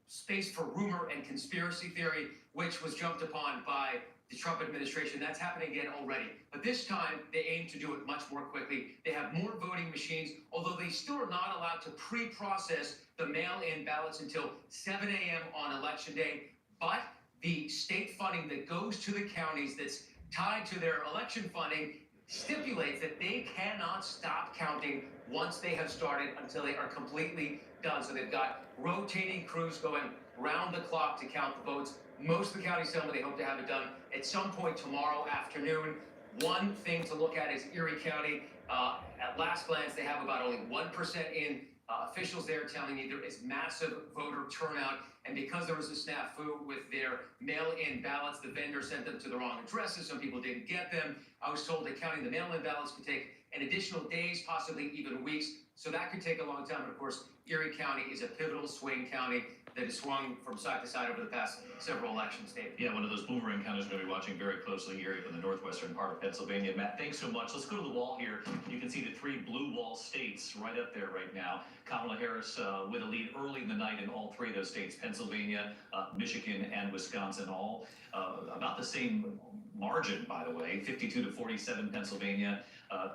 space for rumor and conspiracy theory, which was jumped upon by the Trump administration. That's happening again already. But this time, they aim to do it much more quickly. They have more voting machines, although they still are not allowed to pre-process the mail-in ballots until 7 a.m. on Election Day. But the state funding that goes to the counties that's tied to their election funding stipulates that they cannot stop counting once they have started until they are completely done. So they've got rotating crews going round the clock to count the votes. Most of the counties tell me they hope to have it done at some point tomorrow afternoon. One thing to look at is Erie County. At last glance, they have about only 1% in. Officials there telling me there is massive voter turnout. And because there was a snafu with their mail-in ballots, the vendor sent them to the wrong addresses. Some people didn't get them. I was told that counting the mail-in ballots could take an additional days, possibly even weeks. So that could take a long time. But of course, Erie County is a pivotal swing county that has swung from side to side over the past several elections, David. Yeah, one of those boomerang counties we're going to be watching very closely here in the northwestern part of Pennsylvania. Matt, thanks so much. Let's go to the wall here. You can see the three blue wall states right up there right now. Kamala Harris with a lead early in the night in all three of those states, Pennsylvania, Michigan, and Wisconsin, all about the same margin, by the way, 52-47 Pennsylvania,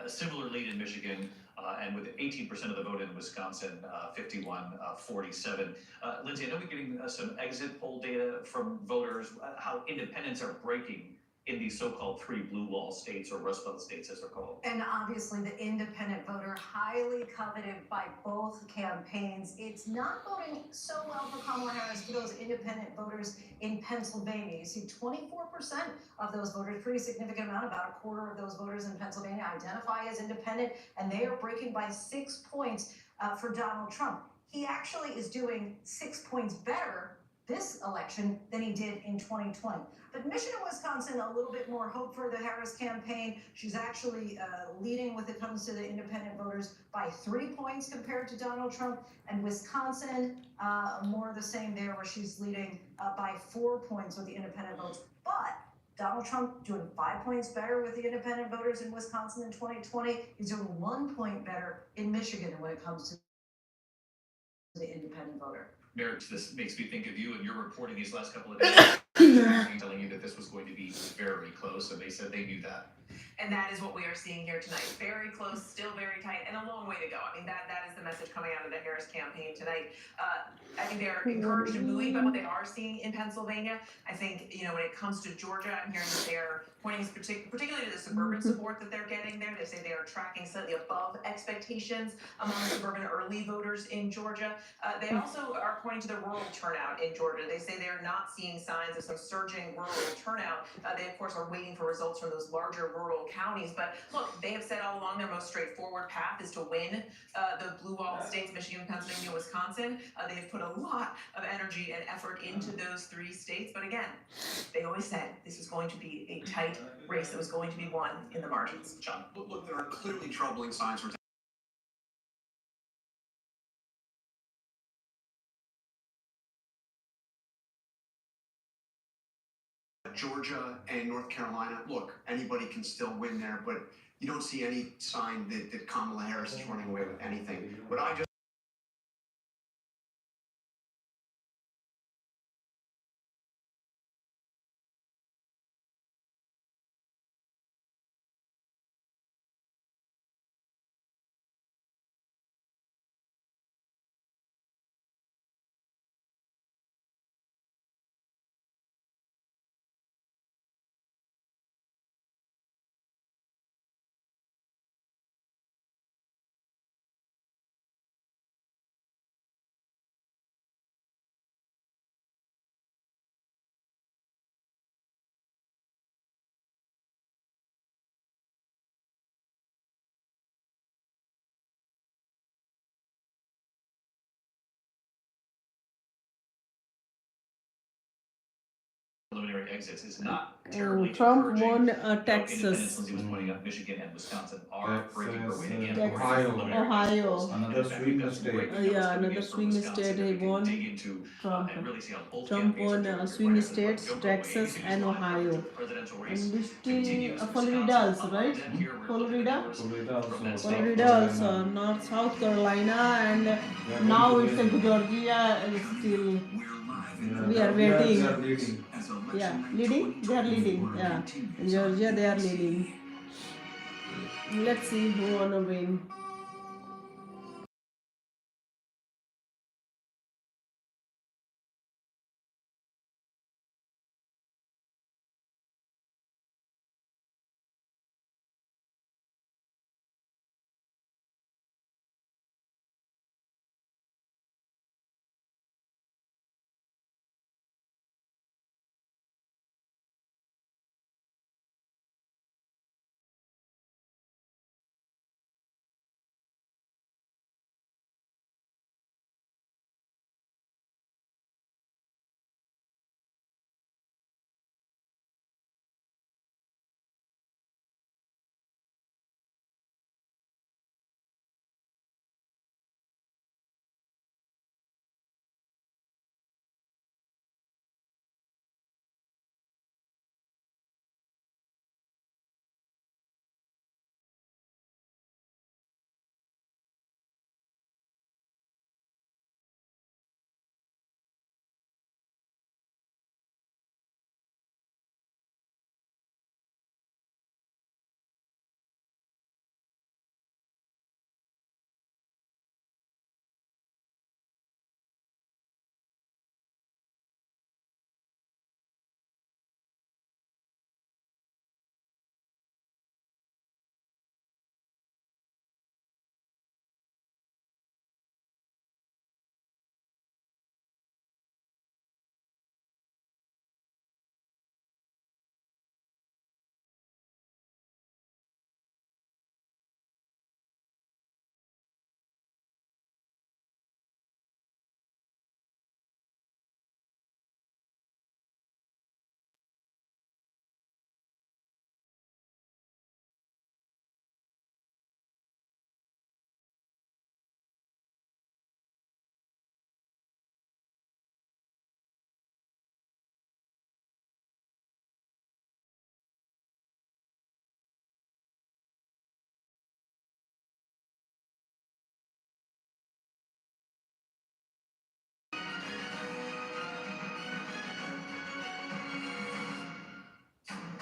a similar lead in Michigan, and with 18% of the vote in Wisconsin, 51-47. Lindsay, I know we're getting some exit poll data from voters, how independents are breaking in these so-called three blue wall states or Rust Belt states, as they're called. And obviously, the independent voter, highly coveted by both campaigns. It's not voting so well for Kamala Harris for those independent voters in Pennsylvania. You see 24% of those voters, pretty significant amount, about a quarter of those voters in Pennsylvania identify as independent, and they are breaking by 6 points for Donald Trump. He actually is doing 6 points better this election than he did in 2020. But Michigan and Wisconsin, a little bit more hope for the Harris campaign. She's actually leading when it comes to the independent voters by 3 points compared to Donald Trump. And Wisconsin, more of the same there, where she's leading by 4 points with the independent votes. But Donald Trump doing 5 points better with the independent voters in Wisconsin in 2020. He's doing 1 point better in Michigan when it comes to the independent voter. Merrick, this makes me think of you and your reporting these last couple of days, telling you that this was going to be very close, and they said they knew that. And that is what we are seeing here tonight. Very close, still very tight, and a long way to go. I mean, that is the message coming out of the Harris campaign tonight. I think they're encouraged and buoyed by what they are seeing in Pennsylvania. I think, when it comes to Georgia, I'm hearing that they're pointing particularly to the suburban support that they're getting there. They say they are tracking slightly above expectations among suburban early voters in Georgia. They also are pointing to the rural turnout in Georgia. They say they're not seeing signs of some surging rural turnout. They, of course, are waiting for results from those larger rural counties. But look, they have said all along their most straightforward path is to win the blue wall states, Michigan, Pennsylvania, Wisconsin. They have put a lot of energy and effort into those three states. But again, they always said this was going to be a tight race that was going to be won in the margins. John? Look, there are clearly troubling signs for Georgia and North Carolina. Look, anybody can still win there, but you don't see any sign that Kamala Harris is running away with anything. But I just Preliminary exits is not terribly Trump encouraging. won Independents, Texas, Lindsay was pointing out, Michigan and Wisconsin are breaking her way again. Texas, Preliminary polls. Ohio. In fact, we've got some great details Yeah, coming in another from swing Wisconsin state that he we can won. dig into, Trump. and really see how both Trump campaigns are won doing. swing Right, states, don't go away. Texas ABC and News Live Ohio. coverage of the presidential race And this continues. Florida Wisconsin, also, right? then here we're Florida? looking at numbers from that state. Florida also, North South Carolina, and now it's like Georgia is still, we are waiting. Yeah, leading? They are leading, yeah. In Georgia, they are leading. Let's see who wanna win.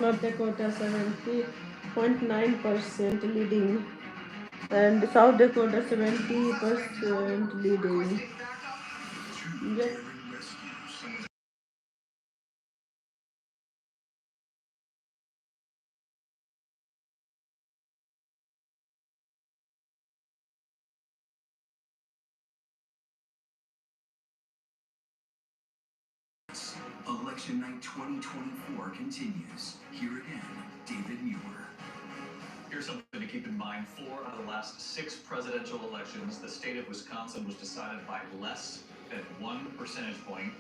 North Dakota 70.9% leading, and South Dakota 70% leading. Yep. Election night 2024 continues. Here again, David Muir. Here's something to keep in mind. 4 out of the last 6 presidential elections, the state of Wisconsin was decided by less than 1 percentage point,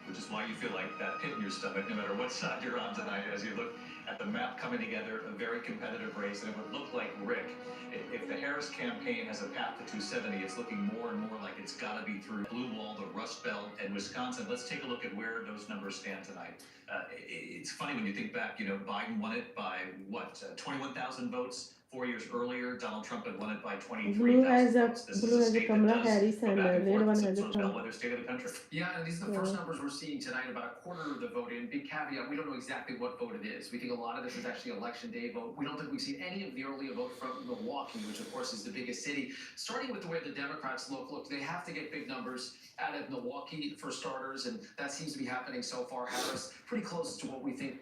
which is why you feel like that pit in your stomach no matter what side you're on tonight as you look at the map coming together, a very competitive race, and it would look like, Rick, if the Harris campaign has a path to 270, it's looking more and more like it's got to be through Blue Wall, the Rust Belt, and Wisconsin. Let's take a look at where those numbers stand tonight. It's funny when you think back, Biden won it by, 21,000 votes. 4 years earlier, Donald Trump had won it by 23,000 Blue has votes. This is a state Kamala that does Harris go and back and red forth. one It's has a sort of bellwether state of the country. Yeah, and these are the first numbers we're seeing tonight, about a quarter of the vote in. Big caveat, we don't know exactly what vote it is. We think a lot of this is actually election day vote. We don't think we've seen any of the early vote from Milwaukee, which of course is the biggest city. Starting with the way the Democrats look, they have to get big numbers out of Milwaukee for starters, and that seems to be happening so far. Harris pretty close to what we think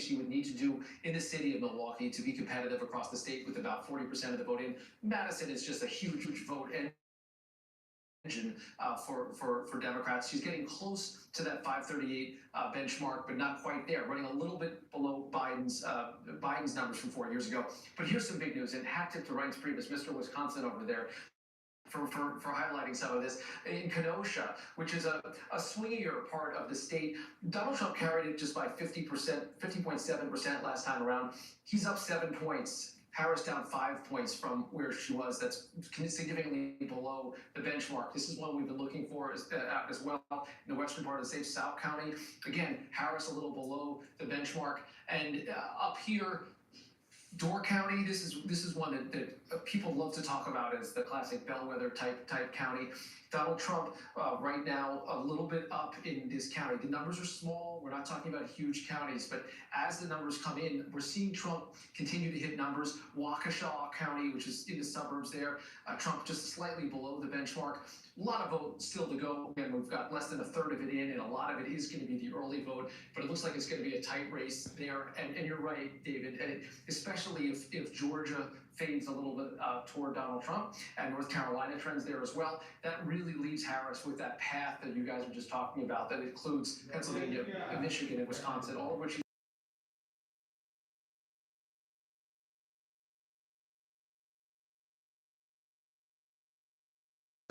she would need to do in the city of Milwaukee to be competitive across the state, with about 40% of the vote in. Madison is just a huge vote engine for Democrats. She's getting close to that 538 benchmark, but not quite there, running a little bit below Biden's numbers from 4 years ago. But here's some big news, and hat tip to Reince Priebus, Mr. Wisconsin over there, for highlighting some of this. In Kenosha, which is a swingier part of the state, Donald Trump carried it just by 50.7% last time around. He's up 7 points. Harris down 5 points from where she was. That's significantly below the benchmark. This is one we've been looking for as well in the western part of the state, South County. Again, Harris a little below the benchmark. And up here, Door County, this is one that people love to talk about as the classic bellwether type county. Donald Trump right now a little bit up in this county. The numbers are small. We're not talking about huge counties, but as the numbers come in, we're seeing Trump continue to hit numbers. Waukesha County, which is in the suburbs there, Trump just slightly below the benchmark. A lot of votes still to go. Again, we've got less than a third of it in, and a lot of it is going to be the early vote, but it looks like it's going to be a tight race there. And you're right, David, and especially if Georgia fades a little bit toward Donald Trump, and North Carolina trends there as well, that really leaves Harris with that path that you guys were just talking about, that includes Pennsylvania, Michigan, and Wisconsin, all of which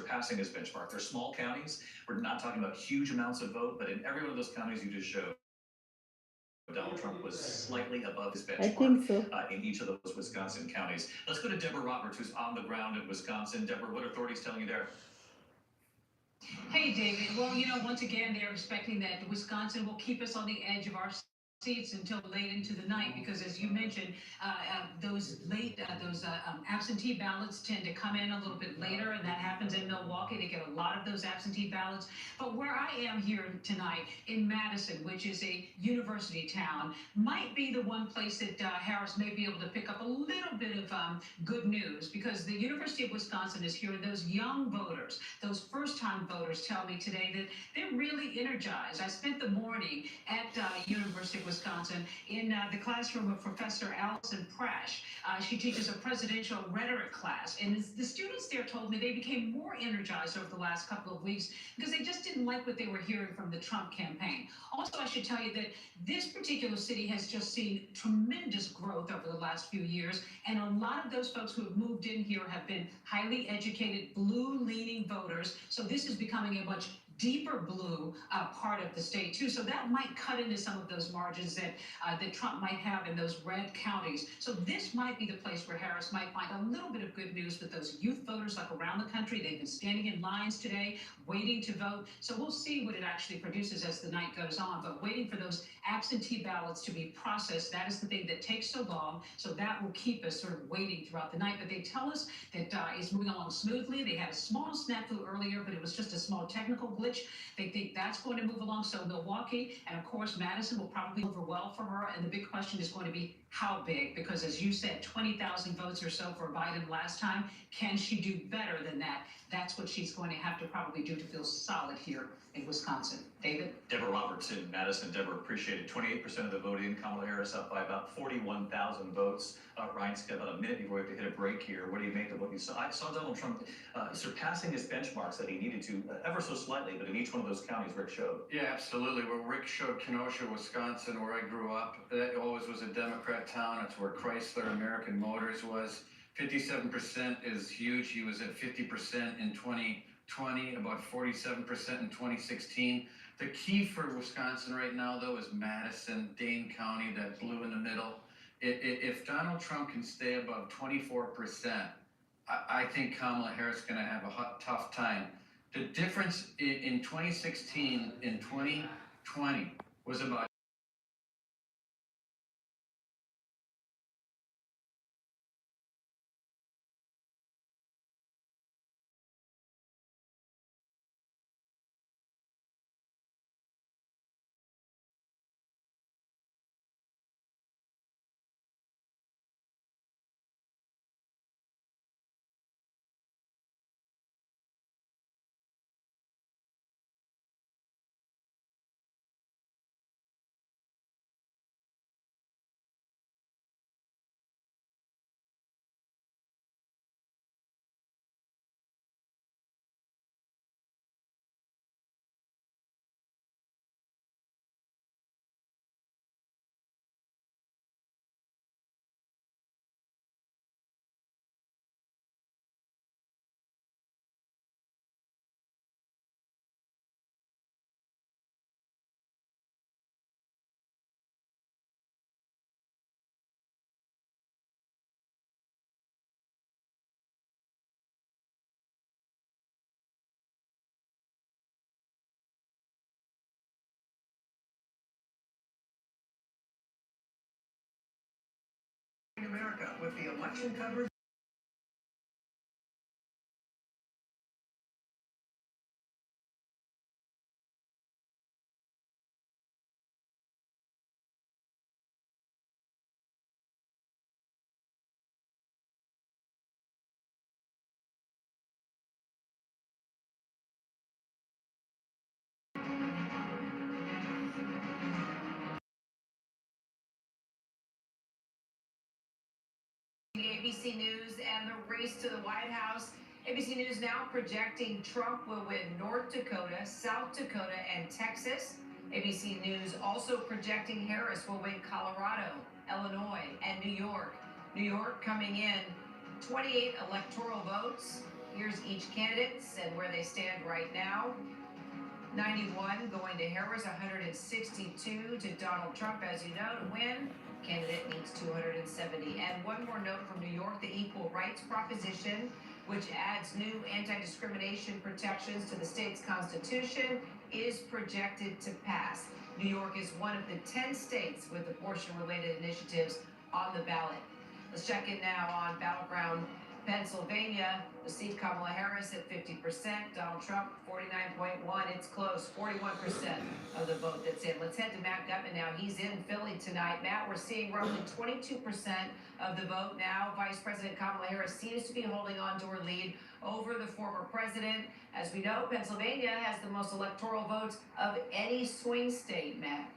passing his benchmark. They're small counties. We're not talking about huge amounts of vote, but in every one of those counties you just showed, Donald Trump was slightly above his benchmark. I think so. In each of those Wisconsin counties. Let's go to Deborah Roberts, who's on the ground in Wisconsin. Deborah, what are authorities telling you there? Hey, David. Well, once again, they're expecting that Wisconsin will keep us on the edge of our seats until late into the night, because as you mentioned, those absentee ballots tend to come in a little bit later, and that happens in Milwaukee. They get a lot of those absentee ballots. But where I am here tonight in Madison, which is a university town, might be the one place that Harris may be able to pick up a little bit of good news, because the University of Wisconsin is hearing those young voters, those first-time voters tell me today that they're really energized. I spent the morning at University of Wisconsin in the classroom of Professor Allison Prash. She teaches a presidential rhetoric class, and the students there told me they became more energized over the last couple of weeks because they just didn't like what they were hearing from the Trump campaign. Also, I should tell you that this particular city has just seen tremendous growth over the last few years, and a lot of those folks who have moved in here have been highly educated, blue-leaning voters, so this is becoming a much deeper blue part of the state too. So that might cut into some of those margins that Trump might have in those red counties. So this might be the place where Harris might find a little bit of good news with those youth voters like around the country. They've been standing in lines today, waiting to vote. So we'll see what it actually produces as the night goes on. But waiting for those absentee ballots to be processed, that is the thing that takes so long. So that will keep us sort of waiting throughout the night. But they tell us that it's moving along smoothly. They had a small snafu earlier, but it was just a small technical glitch. Village. They think that's going to move along. So Milwaukee and of course Madison will probably over well for her. And the big question is going to be how big, because as you said, 20,000 votes or so for Biden last time. Can she do better than that? That's what she's going to have to probably do to feel solid here in Wisconsin. David? Deborah Robertson, Madison. Deborah, appreciate it. 28% of the voting. Kamala Harris up by about 41,000 votes. Ryan's got about a minute before we have to hit a break here. What do you make of what you saw? I saw Donald Trump surpassing his benchmarks that he needed to ever so slightly, but in each one of those counties Rick showed. Yeah, absolutely. Well, Rick showed Kenosha, Wisconsin, where I grew up. That always was a Democrat town. It's where Chrysler American Motors was. 57% is huge. He was at 50% in 2020, about 47% in 2016. The key for Wisconsin right now, though, is Madison, Dane County, that blue in the middle. If Donald Trump can stay above 24%, I think Kamala Harris is going to have a tough time. The difference in 2016 and 2020 was about America with the election coverage. ABC News and the race to the White House. ABC News now projecting Trump will win North Dakota, South Dakota, and Texas. ABC News also projecting Harris will win Colorado, Illinois, and New York. New York coming in 28 electoral votes. Here's each candidate's and where they stand right now. 91 going to Harris, 162 to Donald Trump. As you know, to win, candidate needs 270. And one more note from New York, the Equal Rights Proposition, which adds new anti-discrimination protections to the state's constitution, is projected to pass. New York is one of the 10 states with abortion-related initiatives on the ballot. Let's check in now on Battleground Pennsylvania. The seat Kamala Harris at 50%, Donald Trump 49.1. It's close, 41% of the vote that's in. Let's head to Matt Gutman now. He's in Philly tonight. Matt, we're seeing roughly 22% of the vote now. Vice President Kamala Harris seems to be holding on to her lead over the former president. As we know, Pennsylvania has the most electoral votes of any swing state, Matt.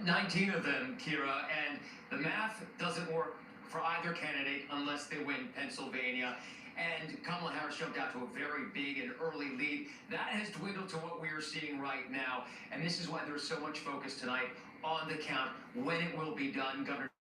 19 of them, Kira, and the math doesn't work for either candidate unless they win Pennsylvania. And Kamala Harris jumped out to a very big and early lead. That has dwindled to what we are seeing right now. And this is why there's so much focus tonight on the count, when it will be done. Governor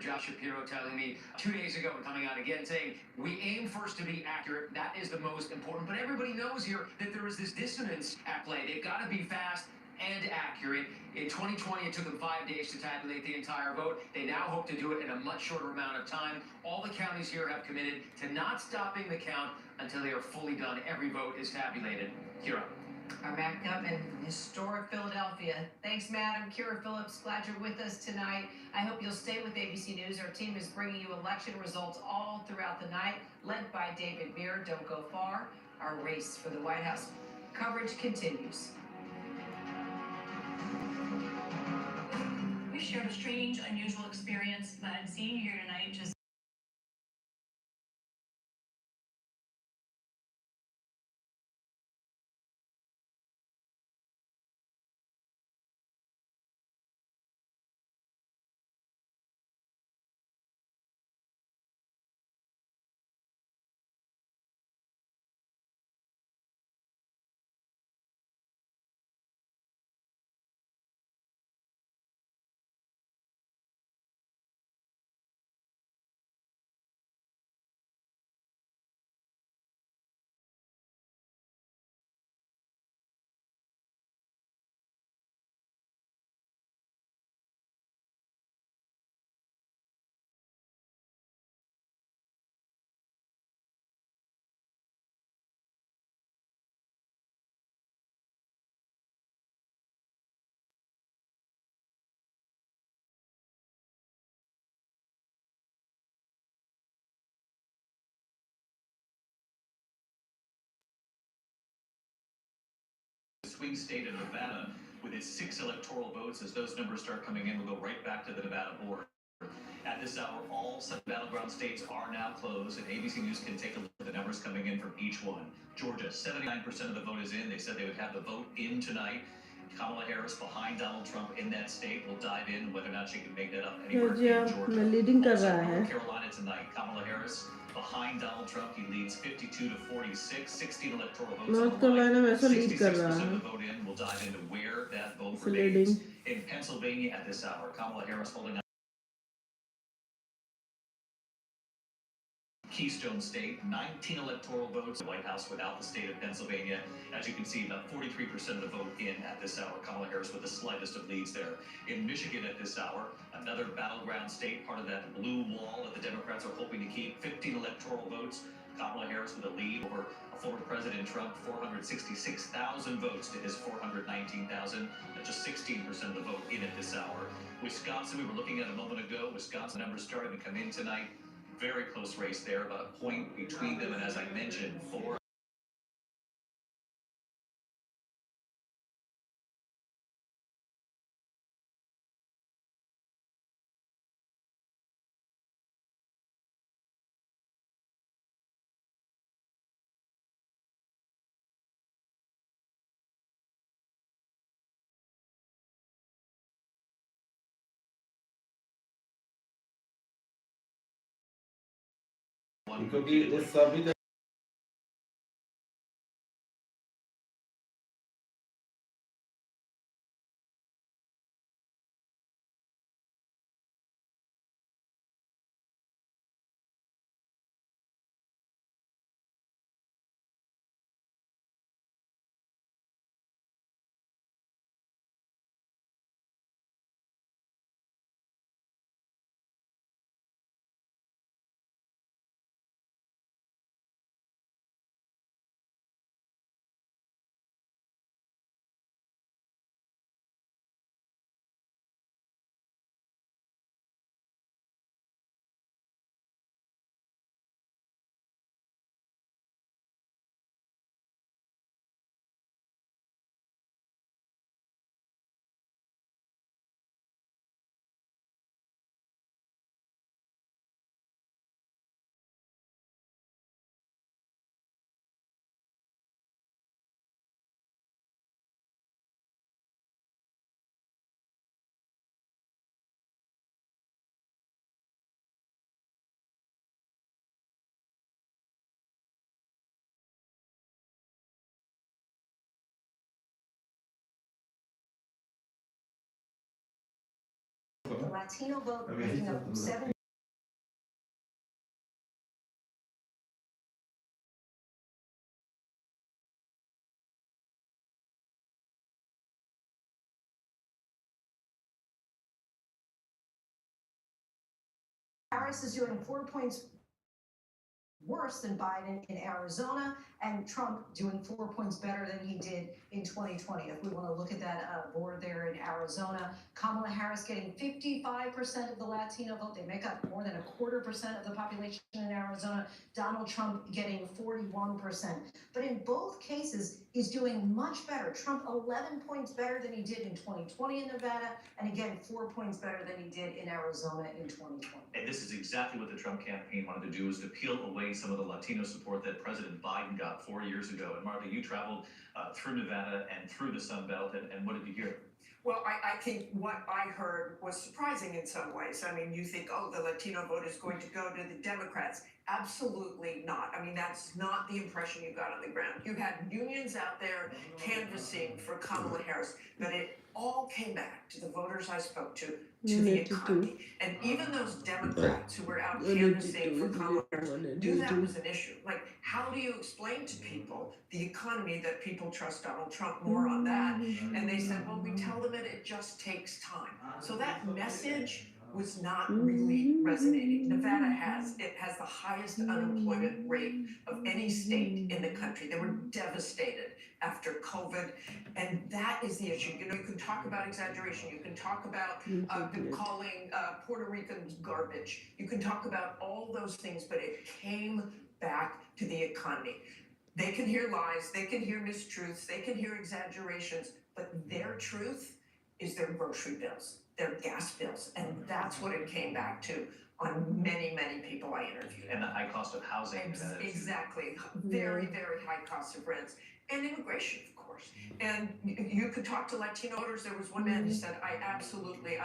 Josh Shapiro telling me 2 days ago and coming out again saying, we aim first to be accurate. That is the most important. But everybody knows here that there is this dissonance at play. They've got to be fast and accurate. In 2020, it took them 5 days to tabulate the entire vote. They now hope to do it in a much shorter amount of time. All the counties here have committed to not stopping the count until they are fully done. Every vote is tabulated. Kira. Our Matt Gutman, historic Philadelphia. Thanks, Matt. I'm Kira Phillips. Glad you're with us tonight. I hope you'll stay with ABC News. Our team is bringing you election results all throughout the night, led by David Beard. Don't go far. our race for the White House. Coverage continues. We shared a strange, unusual experience, but seeing you here tonight just swing state of Nevada with its 6 electoral votes. As those numbers start coming in, we'll go right back to the Nevada board. At this hour, all 7 battleground states are now closed, and ABC News can take a look at the numbers coming in from each one. Georgia, 79% of the vote is in. They said they would have the vote in tonight. Kamala Harris behind Donald Trump in that state. We'll dive in whether or not she can make that up anywhere Georgia in Georgia. में leading कर Also, रहा है. North Carolina tonight, Kamala Harris behind Donald Trump. He leads 52 to 46, 16 electoral votes. North Carolina में ऐसा lead कर 66% रहा of है. the vote in. We'll dive into where that vote So remains. leading. In Pennsylvania at this hour, Kamala Harris holding on. Keystone State, 19 electoral votes. The White House without the state of Pennsylvania. As you can see, about 43% of the vote in at this hour. Kamala Harris with the slightest of leads there. In Michigan at this hour, another battleground state, part of that blue wall that the Democrats are hoping to keep. 15 electoral votes. Kamala Harris with a lead over former President Trump, 466,000 votes to his 419,000. That's just 16% of the vote in at this hour. Wisconsin, we were looking at a moment ago. Wisconsin numbers starting to come in tonight. Very close race there, about a point between them, and as I mentioned, 4. क्योंकि इस सभी The Latino vote making up 7. Harris is doing 4 points worse than Biden in Arizona, and Trump doing 4 points better than he did in 2020. If we want to look at that board there in Arizona, Kamala Harris getting 55% of the Latino vote. They make up more than 1/4% of the population in Arizona. Donald Trump getting 41%. But in both cases, he's doing much better. Trump 11 points better than he did in 2020 in Nevada, and again, 4 points better than he did in Arizona in 2020. And this is exactly what the Trump campaign wanted to do, is to peel away some of the Latino support that President Biden got 4 years ago. And Martha, you traveled through Nevada and through the Sun Belt, and what did you hear? Well, I think what I heard was surprising in some ways. I mean, you think, oh, the Latino vote is going to go to the Democrats. Absolutely not. I mean, that's not the impression you got on the ground. You had unions out there canvassing for Kamala Harris, but it all came back to the voters I spoke to the economy. And even those Democrats who were out canvassing for Kamala Harris knew that was an issue. Like, how do you explain to people the economy that people trust Donald Trump more on that? And they said, well, we tell them it just takes time. So that message was not really resonating. Nevada has the highest unemployment rate of any state in the country. They were devastated after COVID, and that is the issue. You know, you can talk about exaggeration, you can talk about calling Puerto Ricans garbage, you can talk about all those things, but it came back to the economy. They can hear lies, they can hear mistruths, they can hear exaggerations, but their truth is their grocery bills, their gas bills, and that's what it came back to on many, many people I interviewed. And the high cost of housing. Exactly. Very, very high cost of rents. And immigration, of course. And you could talk to Latino voters. There was one man who said, I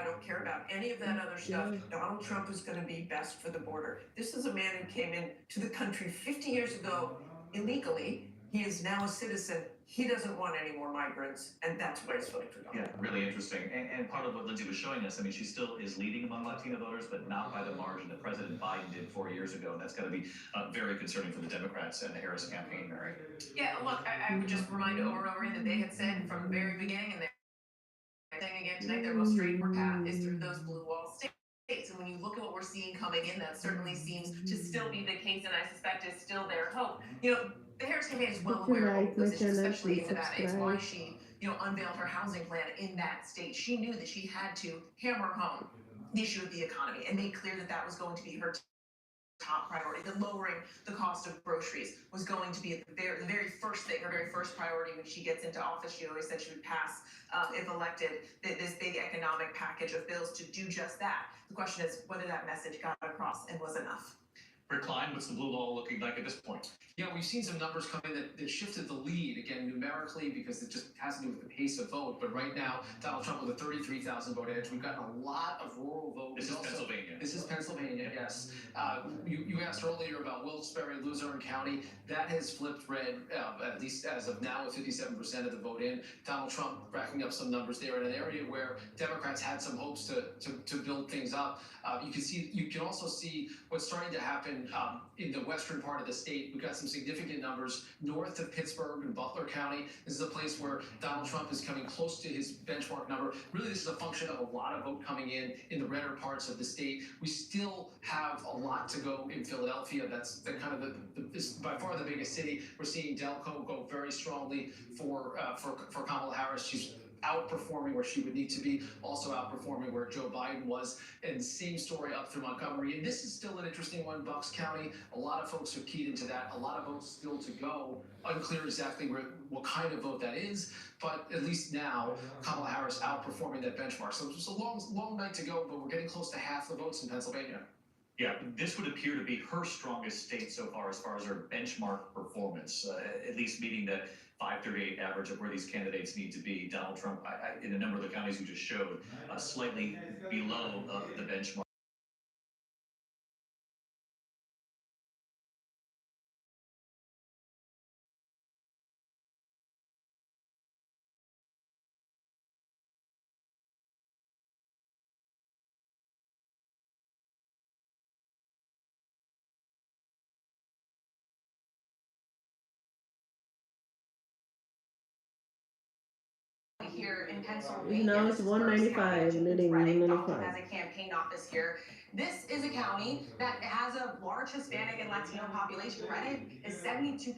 don't care about any of that other stuff. Donald Trump is going to be best for the border. This is a man who came into the country 50 years ago illegally. He is now a citizen. He doesn't want any more migrants, and that's why he's voting for Donald Trump. Yeah, really interesting. And part of what Lindsay was showing us, I mean, she still is leading among Latino voters, but not by the margin that President Biden did 4 years ago. And that's got to be very concerning for the Democrats and the Harris campaign, Mary. Yeah, look, I would just remind over and over again that they had said from the very beginning, and they're saying again tonight, their most straightforward path is through those blue wall states. And when you look at what we're seeing coming in, that certainly seems to still be the case, and I suspect is still their hope. You know, the Harris campaign is well aware of those issues, especially in Nevada. It's why she, unveiled her housing plan in that state. She knew that she had to hammer home the issue of the economy and make clear that that was going to be her top priority. That lowering the cost of groceries was going to be the very first thing, her very first priority when she gets into office. She always said she would pass, if elected, this big economic package of bills to do just that. The question is whether that message got across and was enough. Rick Klein, what's the blue wall looking like at this point? Yeah, we've seen some numbers come in that shifted the lead, again, numerically, because it just has to do with the pace of vote. But right now, Donald Trump with a 33,000 vote edge. We've gotten a lot of rural votes. This is Pennsylvania. This is Pennsylvania, yes. You asked earlier about Wilkes-Barre, Luzerne County. That has flipped red, at least as of now, with 57% of the vote in. Donald Trump racking up some numbers there in an area where Democrats had some hopes to build things up. You can also see what's starting to happen in the western part of the state. We've got some significant numbers north of Pittsburgh and Butler County. This is a place where Donald Trump is coming close to his benchmark number. Really, this is a function of a lot of vote coming in the redder parts of the state. We still have a lot to go in Philadelphia. That's is by far the biggest city. We're seeing Delco go very strongly for Kamala Harris. She's outperforming where she would need to be, also outperforming where Joe Biden was, and same story up through Montgomery. And this is still an interesting one, Bucks County. A lot of folks are keyed into that. A lot of votes still to go. Unclear exactly what kind of vote that is, but at least now Kamala Harris outperforming that benchmark. So it's a long night to go, but we're getting close to half the votes in Pennsylvania. Yeah, this would appear to be her strongest state so far as her benchmark performance, at least meeting the 538 average of where these candidates need to be. Donald Trump, in a number of the counties you just showed, slightly below the benchmark. Here here in Pennsylvania. Now This it's is first county. 195, leading Reading. Donald 195. has a campaign office here. This is a county that has a large Hispanic and Latino population. Reading is 72%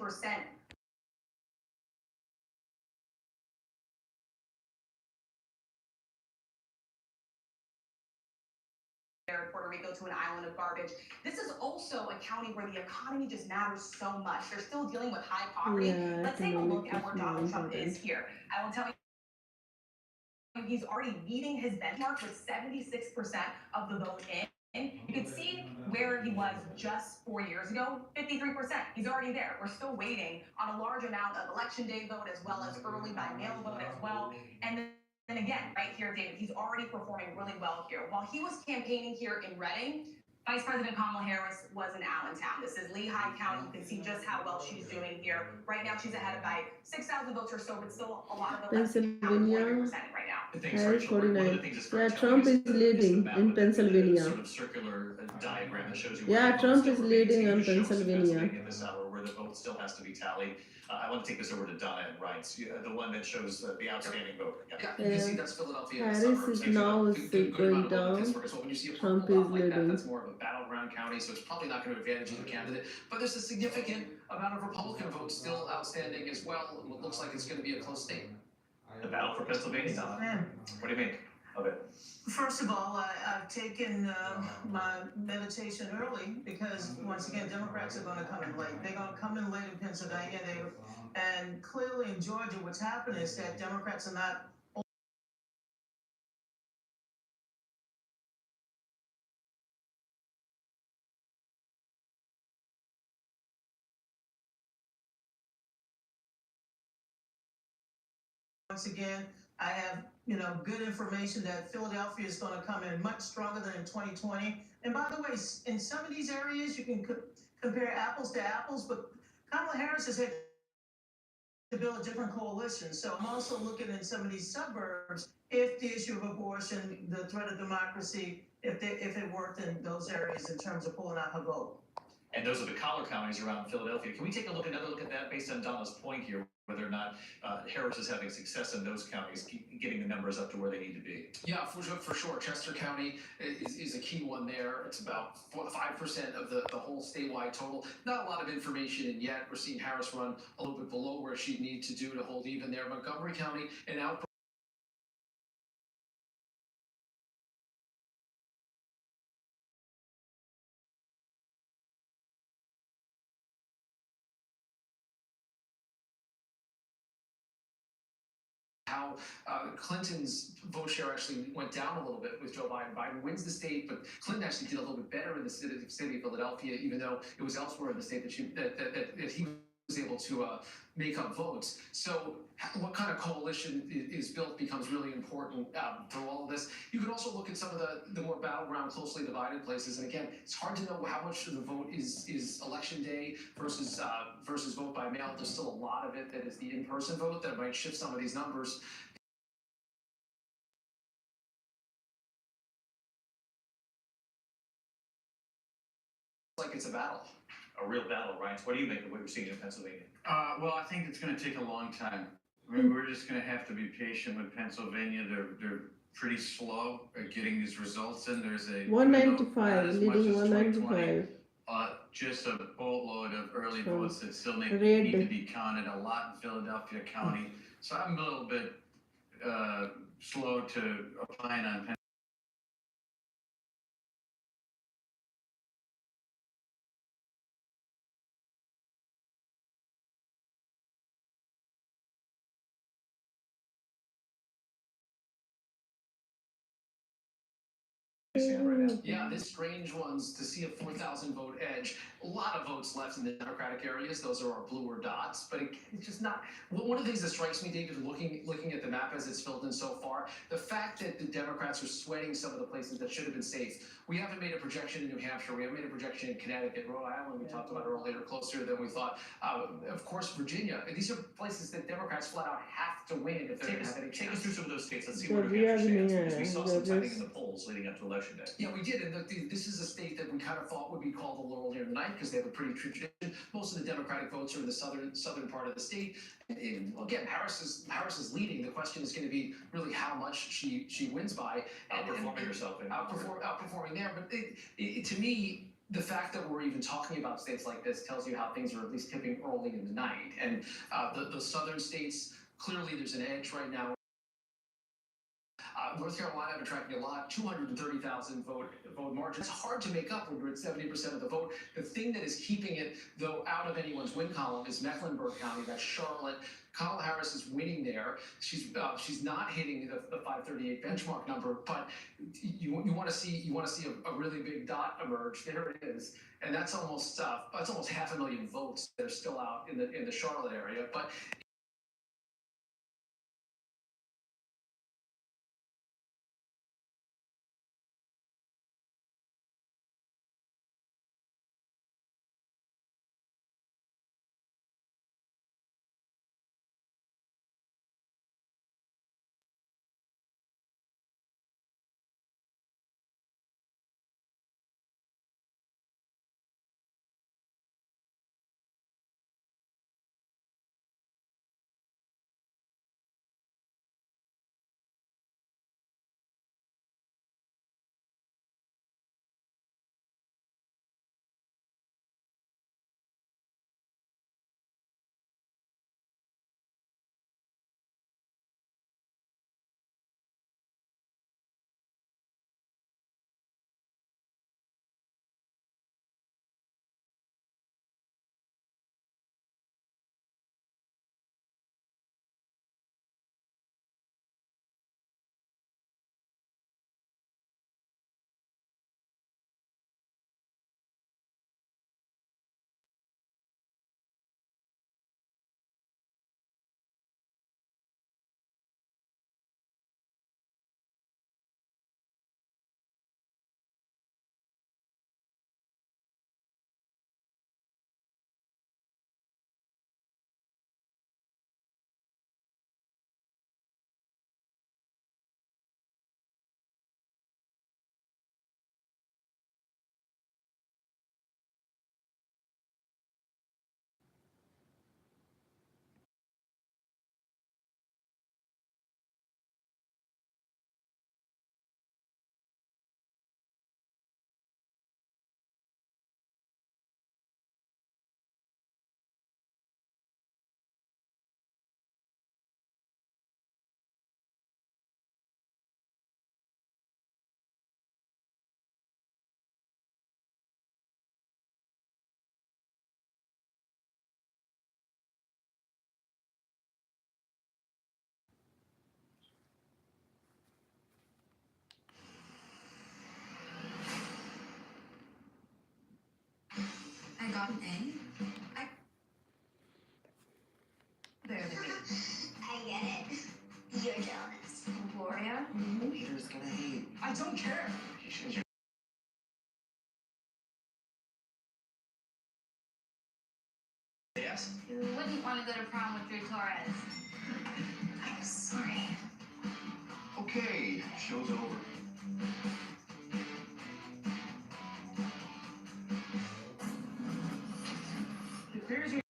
Puerto Rico to an island of garbage. This is also a county where the economy just matters so much. They're still dealing with high poverty. Yeah, Let's take a economic look at where is more Donald Trump is important. here. I will tell you, he's already meeting his benchmark with 76% of the vote in. You can see where he was just 4 years ago, 53%. He's already there. We're still waiting on a large amount of election day vote as well as early by mail vote as well. And again, right here, David, he's already performing really well here. While he was campaigning here in Reading, Vice President Kamala Harris was in Allentown. This is Lehigh County. You can see just how well she's doing here. Right now, she's ahead by 6,000 votes or so, but still a lot of votes. Pennsylvania, right now. Harris 49. Yeah, Trump is leading in Pennsylvania. Sort of circular diagram that shows you. Yeah, where Trump the is votes leading on still remain. Pennsylvania. In this hour, where the vote still has to be tallied. I want to take this over to Donna and Ryan, the one that shows the outstanding vote. Yeah, you can see that's Philadelphia. Harris suburbs. is Actually, now good going amount of vote in down. Pittsburgh as well. When you see a Trump purple is dot like that, leading. that's more of a battleground county, so it's probably not going to advantage either candidate. But there's a significant amount of Republican votes still outstanding as well, and what looks like it's going to be a close state. The battle for Pennsylvania, Donna. What do you make of it? First of all, I've taken my meditation early because, once again, Democrats are going to come in late. They're going to come in late in Pennsylvania. And clearly in Georgia, what's happened is that Democrats are not once again, I have, good information that Philadelphia is going to come in much stronger than in 2020. And by the way, in some of these areas, you can compare apples to apples, but Kamala Harris has had to build a different coalition. So I'm also looking in some of these suburbs, if the issue of abortion, the threat of democracy, if it worked in those areas in terms of pulling out her vote. And those are the collar counties around Philadelphia. Can we take another look at that based on Donna's point here, whether or not Harris is having success in those counties, getting the numbers up to where they need to be? Yeah, for sure. Chester County is a key one there. It's about 5% of the whole statewide total. Not a lot of information in yet. We're seeing Harris run a little bit below where she'd need to do to hold even there. Montgomery County, an out. How Clinton's vote share actually went down a little bit with Joe Biden. Biden wins the state, but Clinton actually did a little bit better in the city of Philadelphia, even though it was elsewhere in the state that he was able to make up votes. So what kind of coalition is built becomes really important through all of this. You can also look at some of the more battleground, closely divided places. And again, it's hard to know how much of the vote is election day versus vote by mail. There's still a lot of it that is the in-person vote that might shift some of these numbers. Like it's a battle. A real battle, Ryan. What do you make of what you're seeing in Pennsylvania? Well, I think it's going to take a long time. I mean, we're just going to have to be patient with Pennsylvania. They're pretty slow at getting these results in. There's a 195, leading 195. Just a boatload of early So, votes that still need red. to be counted. A lot in Philadelphia County. So I'm a little bit slow to opine on Pennsylvania. Yeah, this strange ones to see a 4,000 vote edge. A lot of votes left in the Democratic areas. Those are our bluer dots, but it's just not. One of the things that strikes me, David, looking at the map as it's filled in so far, the fact that the Democrats are sweating some of the places that should have been safe. We haven't made a projection in New Hampshire. We haven't made a projection in Connecticut, Rhode Island. We talked about earlier, closer than we thought. Of course, Virginia. These are places that Democrats flat out have to win if they're going to have any chance. Take us through some of those states. Let's see where New Hampshire stands, because we saw some typing in the polls. polls leading up to Election Day. Yeah, we did, and this is a state that we kind of thought would be called a little near the night because they have a pretty tradition. Most of the Democratic votes are in the southern part of the state. And again, Harris is leading. The question is going to be really how much she wins by. Outperforming herself. Outperforming there. But to me, the fact that we're even talking about states like this tells you how things are at least tipping early in the night. And the southern states, clearly there's an edge right now. North Carolina, I've been tracking a lot, 230,000 vote margin. It's hard to make up when you're at 70% of the vote. The thing that is keeping it, though, out of anyone's win column is Mecklenburg County, that's Charlotte. Kamala Harris is winning there. She's not hitting the 538 benchmark number, but you want to see a really big dot emerge. There it is, and that's almost 500,000 votes that are still out in the Charlotte area, but. I got an A. Better than me. I get it. You're jealous. Gloria? Haters gonna hate. I don't care. Yes. You wouldn't want to go to prom with your Torres. I'm sorry. Okay, show's over. It appears you.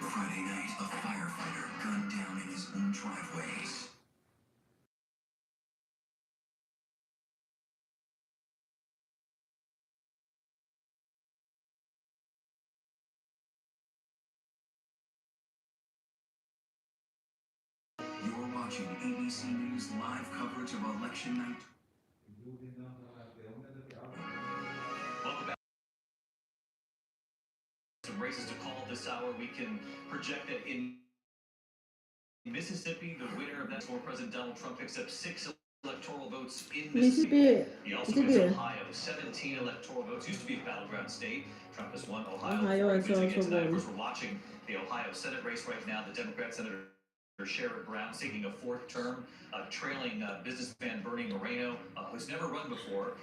Friday night, a firefighter gunned down in his own driveways. You're watching ABC News live coverage of election night. Welcome back. Some races to call this hour. We can project that in Mississippi, the winner of that for President Donald Trump picks up 6 electoral votes in Mississippi. He also wins Ohio, 17 electoral votes. Used to be a battleground state. Trump has won Ohio. Ohio Before he has wins again also tonight. Of won. course, we're watching the Ohio Senate race right now. The Democrat Senator Sherrod Brown seeking a fourth term, trailing businessman Bernie Moreno, who's never run before.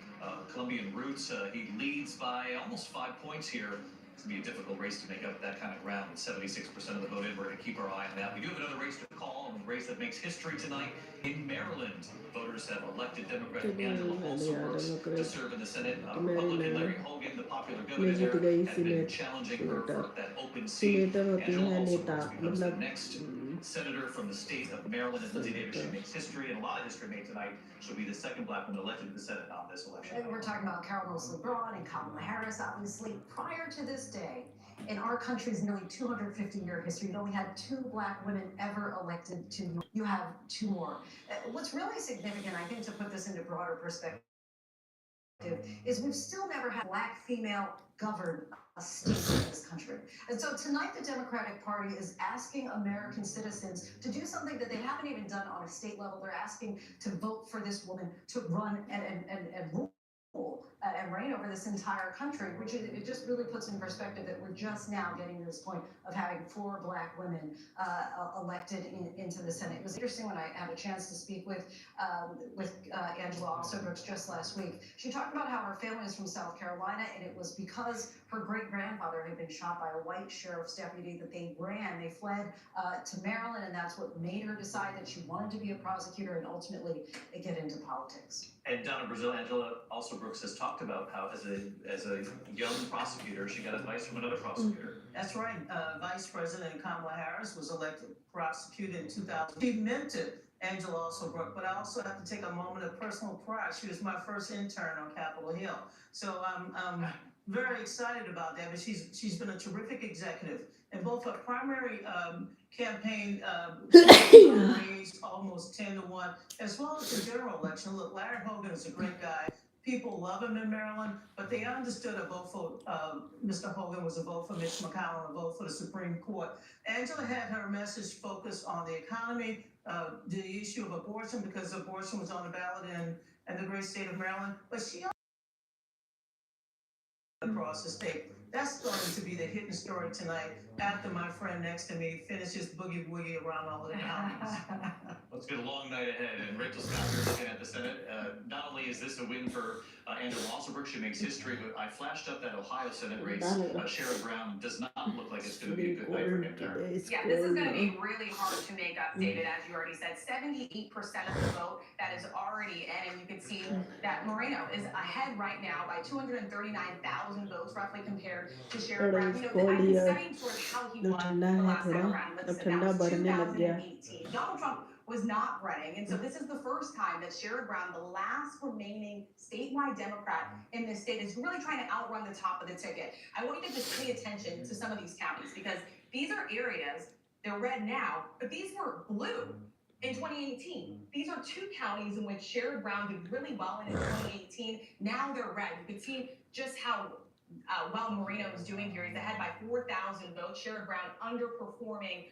Colombian roots. He leads by almost 5 points here. It's going to be a difficult race to make up that kind of ground with 76% of the vote in. We're going to keep our eye on that. We do have another race to call, a race that makes history tonight in Maryland. Voters have elected Democrat Angela Folsom to serve in the Senate. Republican Larry Hogan, the popular governor there, had been challenging her for that open seat. Angela Folsom becomes the next senator from the state of Maryland. And Lindsay Davis, she makes history, and a lot of history made tonight. She'll be the second black woman elected to the Senate on this election. And we're talking about Carol Mosley-Braun and Kamala Harris, obviously. Prior to this day, in our country's nearly 250-year history, you've only had 2 black women ever elected to you have 2 more. What's really significant, I think, to put this into broader perspective, is we've still never had black female govern a state in this country. And so tonight the Democratic Party is asking American citizens to do something that they haven't even done on a state level. They're asking to vote for this woman to run and rule and reign over this entire country, which it just really puts in perspective that we're just now getting to this point of having 4 black women elected into the Senate. It was interesting when I had a chance to speak with Angela Alsobrooks just last week. She talked about how her family is from South Carolina, and it was because her great-grandfather had been shot by a white sheriff's deputy that they fled to Maryland, and that's what made her decide that she wanted to be a prosecutor and ultimately get into politics. And Donna Brazile, Angela Alsobrooks has talked about how, as a young prosecutor, she got advice from another prosecutor. That's right. Vice President Kamala Harris was elected prosecutor in 2000. She mentored Angela Alsobrooks, but I also have to take a moment of personal pride. She was my first intern on Capitol Hill. So I'm very excited about that, but she's been a terrific executive. And both her primary campaign raised almost 10-1, as well as the general election. Look, Larry Hogan is a great guy. People love him in Maryland, but they understood a vote for Mr. Hogan was a vote for Mitch McConnell, a vote for the Supreme Court. Angela had her message focused on the economy, the issue of abortion, because abortion was on the ballot in the great state of Maryland, but she across the state. That's going to be the hidden story tonight after my friend next to me finishes boogie-woogie around all of the counties. Well, it's been a long night ahead, and Rachel Scott, you're looking at the Senate. Not only is this a win for Angela Alsobrooks, she makes history, but I flashed up that Ohio Senate race. Sherrod Brown does not look like it's going to be a good night for him there. Yeah, this is going to be really hard to make up, David, as you already said. 78% of the vote that is already in, and you can see that Moreno is ahead right now by 239,000 votes, roughly compared to Sherrod Brown. You know, I've been studying sort of how he won the last time around. Listen, that was 2018. Donald Trump was not running, and so this is the first time that Sherrod Brown, the last remaining statewide Democrat in this state, is really trying to outrun the top of the ticket. I want you to just pay attention to some of these counties, because these are areas, they're red now, but these were blue in 2018. These are 2 counties in which Sherrod Brown did really well in 2018. Now they're red. You can see just how well Moreno is doing here. He's ahead by 4,000 votes. Sherrod Brown underperforming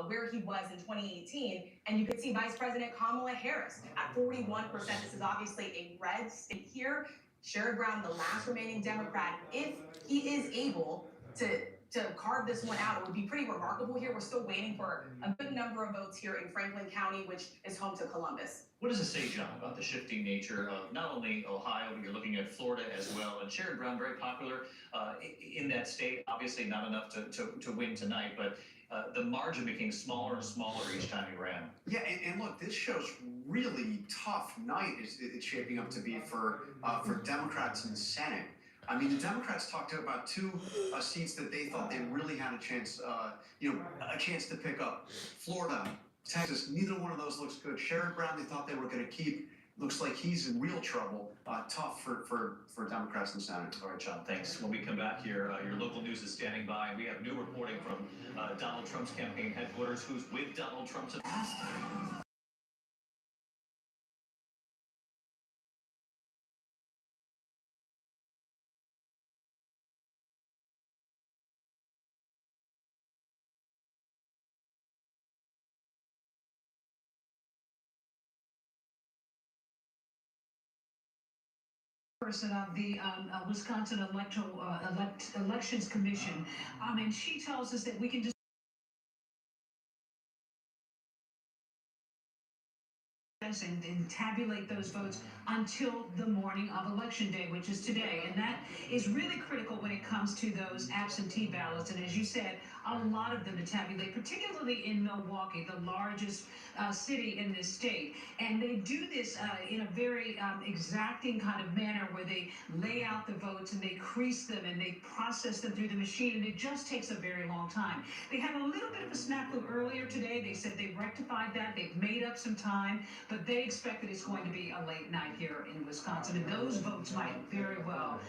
where he was in 2018. And you can see Vice President Kamala Harris at 41%. This is obviously a red state here. Sherrod Brown, the last remaining Democrat, if he is able to carve this one out, it would be pretty remarkable here. We're still waiting for a good number of votes here in Franklin County, which is home to Columbus. What does it say, John, about the shifting nature of not only Ohio, but you're looking at Florida as well? And Sherrod Brown, very popular in that state. Obviously not enough to win tonight, but the margin became smaller and smaller each time he ran. Yeah, and look, this show's really tough night. It's shaping up to be for Democrats in the Senate. I mean, the Democrats talked about 2 seats that they thought they really had a chance, a chance to pick up. Florida, Texas, neither one of those looks good. Sherrod Brown, they thought they were going to keep. Looks like he's in real trouble. Tough for Democrats in the Senate. All right, John, thanks. When we come back here, your local news is standing by. We have new reporting from Donald Trump's campaign headquarters, who's with Donald Trump tonight. person of the Wisconsin Elections Commission, and she tells us that we can just and tabulate those votes until the morning of election day, which is today. And that is really critical when it comes to those absentee ballots. And as you said, a lot of them to tabulate, particularly in Milwaukee, the largest city in this state. And they do this in a very exacting kind of manner where they lay out the votes and they crease them and they process them through the machine. And it just takes a very long time. They had a little bit of a snafu earlier today. They said they've rectified that. They've made up some time, but they expect that it's going to be a late night here in Wisconsin. And those votes might very well